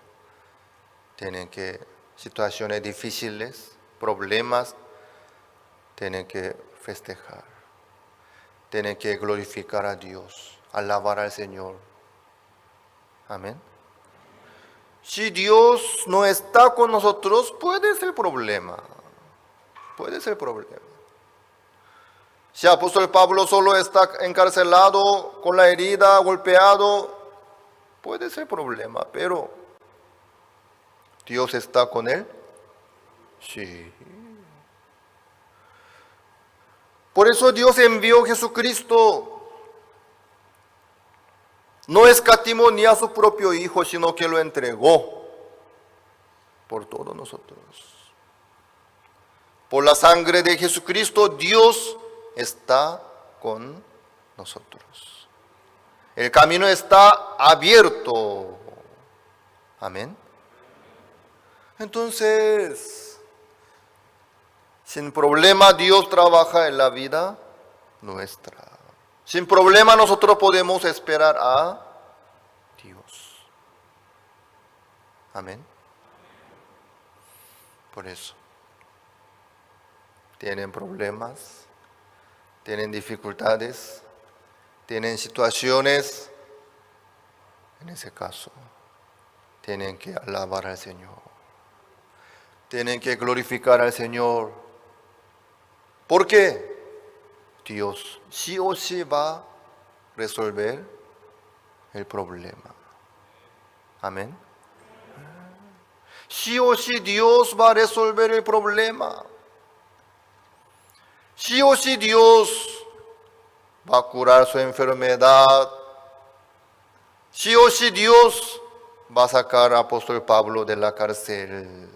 situaciones difíciles, problemas, tienen que festejar, tienen que glorificar a Dios, alabar al Señor. Amén. Si Dios no está con nosotros, puede ser problema. Puede ser problema. Si el apóstol Pablo solo está encarcelado, con la herida, golpeado, puede ser problema. Pero, ¿Dios está con él? Sí. Por eso Dios envió a Jesucristo. No escatimó ni a su propio Hijo, sino que lo entregó por todos nosotros. Por la sangre de Jesucristo, Dios está con nosotros. El camino está abierto. Amén. Entonces, sin problema Dios trabaja en la vida nuestra. Sin problema nosotros podemos esperar a Dios. Amén. Por eso, tienen problemas, tienen dificultades, tienen situaciones, en ese caso, tienen que alabar al Señor. Tienen que glorificar al Señor. ¿Por qué? Dios sí o sí va a resolver el problema. Amén. Sí o sí Dios va a resolver el problema. Sí o sí Dios va a curar su enfermedad. Sí o sí Dios va a sacar al apóstol Pablo de la cárcel.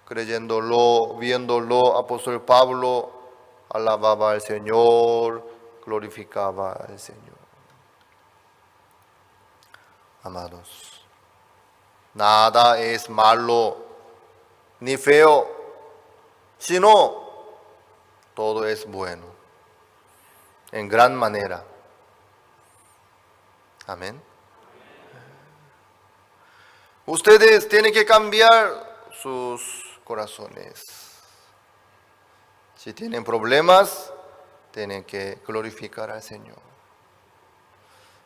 Creyéndolo, viéndolo, apóstol Pablo alababa al Señor, glorificaba al Señor. Amados, nada es malo ni feo, sino todo es bueno, en gran manera. Amén. Ustedes tienen que cambiar sus corazones. Si tienen problemas, tienen que glorificar al Señor.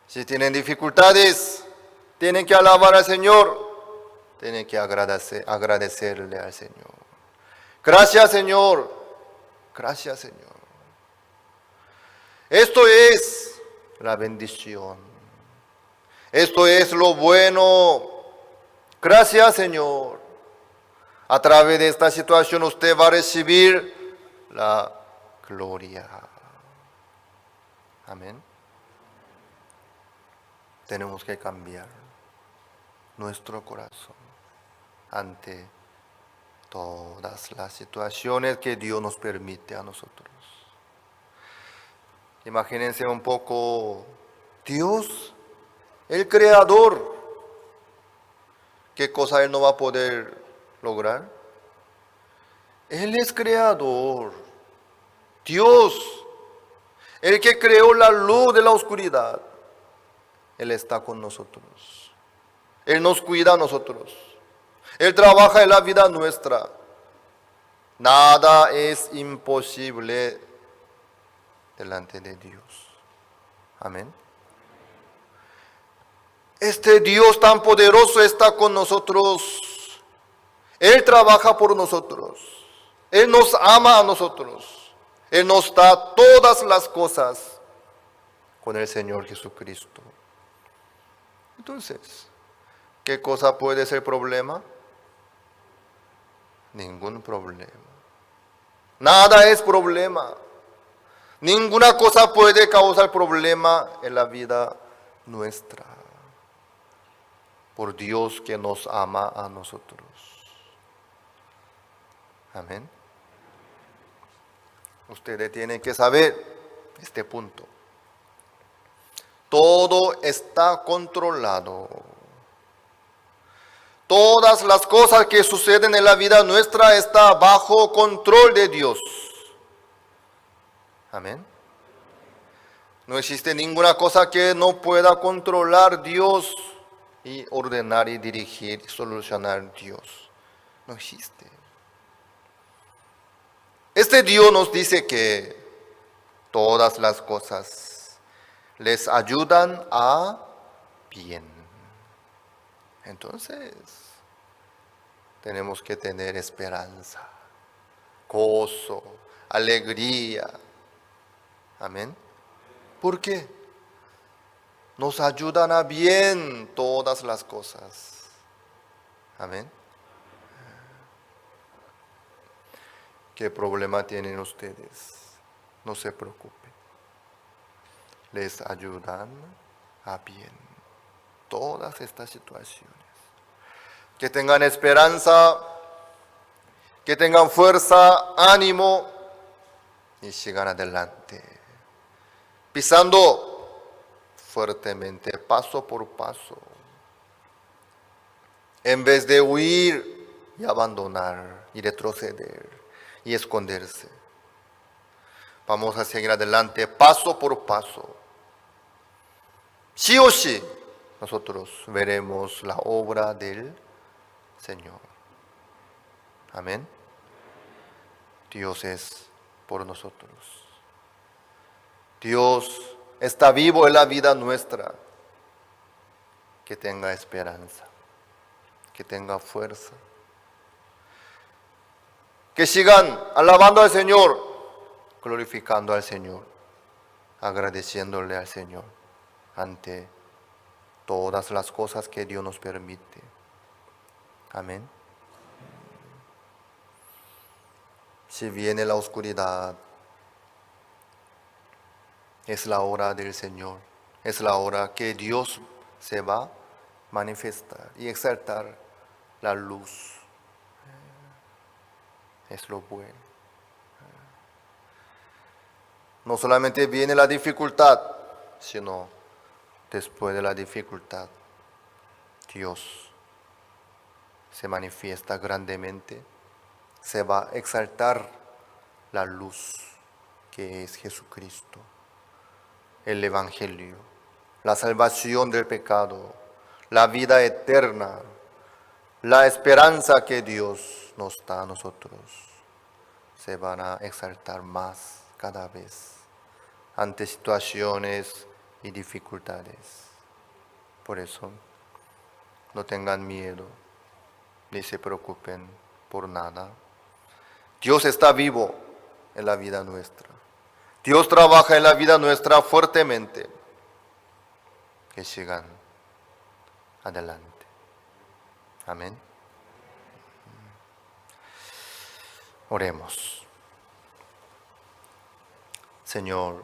Si tienen dificultades, tienen que alabar al Señor. Tienen que agradecerle al Señor. Gracias, Señor. Gracias, Señor. Esto es la bendición. Esto es lo bueno. Gracias, Señor. A través de esta situación usted va a recibir la gloria. Amén. Tenemos que cambiar nuestro corazón ante todas las situaciones que Dios nos permite a nosotros. Imagínense un poco, Dios, el Creador, ¿qué cosa Él no va a poder lograr? Él es creador. Dios, el que creó la luz de la oscuridad, Él está con nosotros. Él nos cuida a nosotros. Él trabaja en la vida nuestra. Nada es imposible delante de Dios. Amén. Este Dios tan poderoso está con nosotros. Él trabaja por nosotros. Él nos ama a nosotros. Él nos da todas las cosas con el Señor Jesucristo. Entonces, ¿qué cosa puede ser problema? Ningún problema. Nada es problema. Ninguna cosa puede causar problema en la vida nuestra. Por Dios que nos ama a nosotros. Amén. Ustedes tienen que saber este punto. Todo está controlado. Todas las cosas que suceden en la vida nuestra están bajo control de Dios. Amén. No existe ninguna cosa que no pueda controlar Dios y ordenar y dirigir y solucionar Dios. No existe. Este Dios nos dice que todas las cosas les ayudan a bien. Entonces, tenemos que tener esperanza, gozo, alegría. Amén. ¿Por qué? Nos ayudan a bien todas las cosas. Amén. ¿Qué problema tienen ustedes? No se preocupen. Les ayudan a bien todas estas situaciones. que tengan esperanza, que tengan fuerza, ánimo y sigan adelante, pisando fuertemente, paso por paso, en vez de huir y abandonar y retroceder y esconderse. Vamos a seguir adelante, paso por paso. Sí o sí, nosotros veremos la obra del Señor. Amén. Dios es por nosotros. Dios está vivo en la vida nuestra. Que tenga esperanza, que tenga fuerza. Que sigan alabando al Señor, glorificando al Señor, agradeciéndole al Señor ante todas las cosas que Dios nos permite. Amén. Si viene la oscuridad, es la hora del Señor, es la hora que Dios se va a manifestar y exaltar la luz. Es lo bueno. No solamente viene la dificultad, sino después de la dificultad, Dios se manifiesta grandemente, se va a exaltar la luz que es Jesucristo, el Evangelio, la salvación del pecado, la vida eterna, la esperanza que Dios nos da a nosotros. Se van a exaltar más cada vez ante situaciones y dificultades. Por eso, no tengan miedo ni se preocupen por nada. Dios está vivo en la vida nuestra. Dios trabaja en la vida nuestra fuertemente. Que sigan adelante. Amén. Oremos. Señor,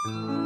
Amen.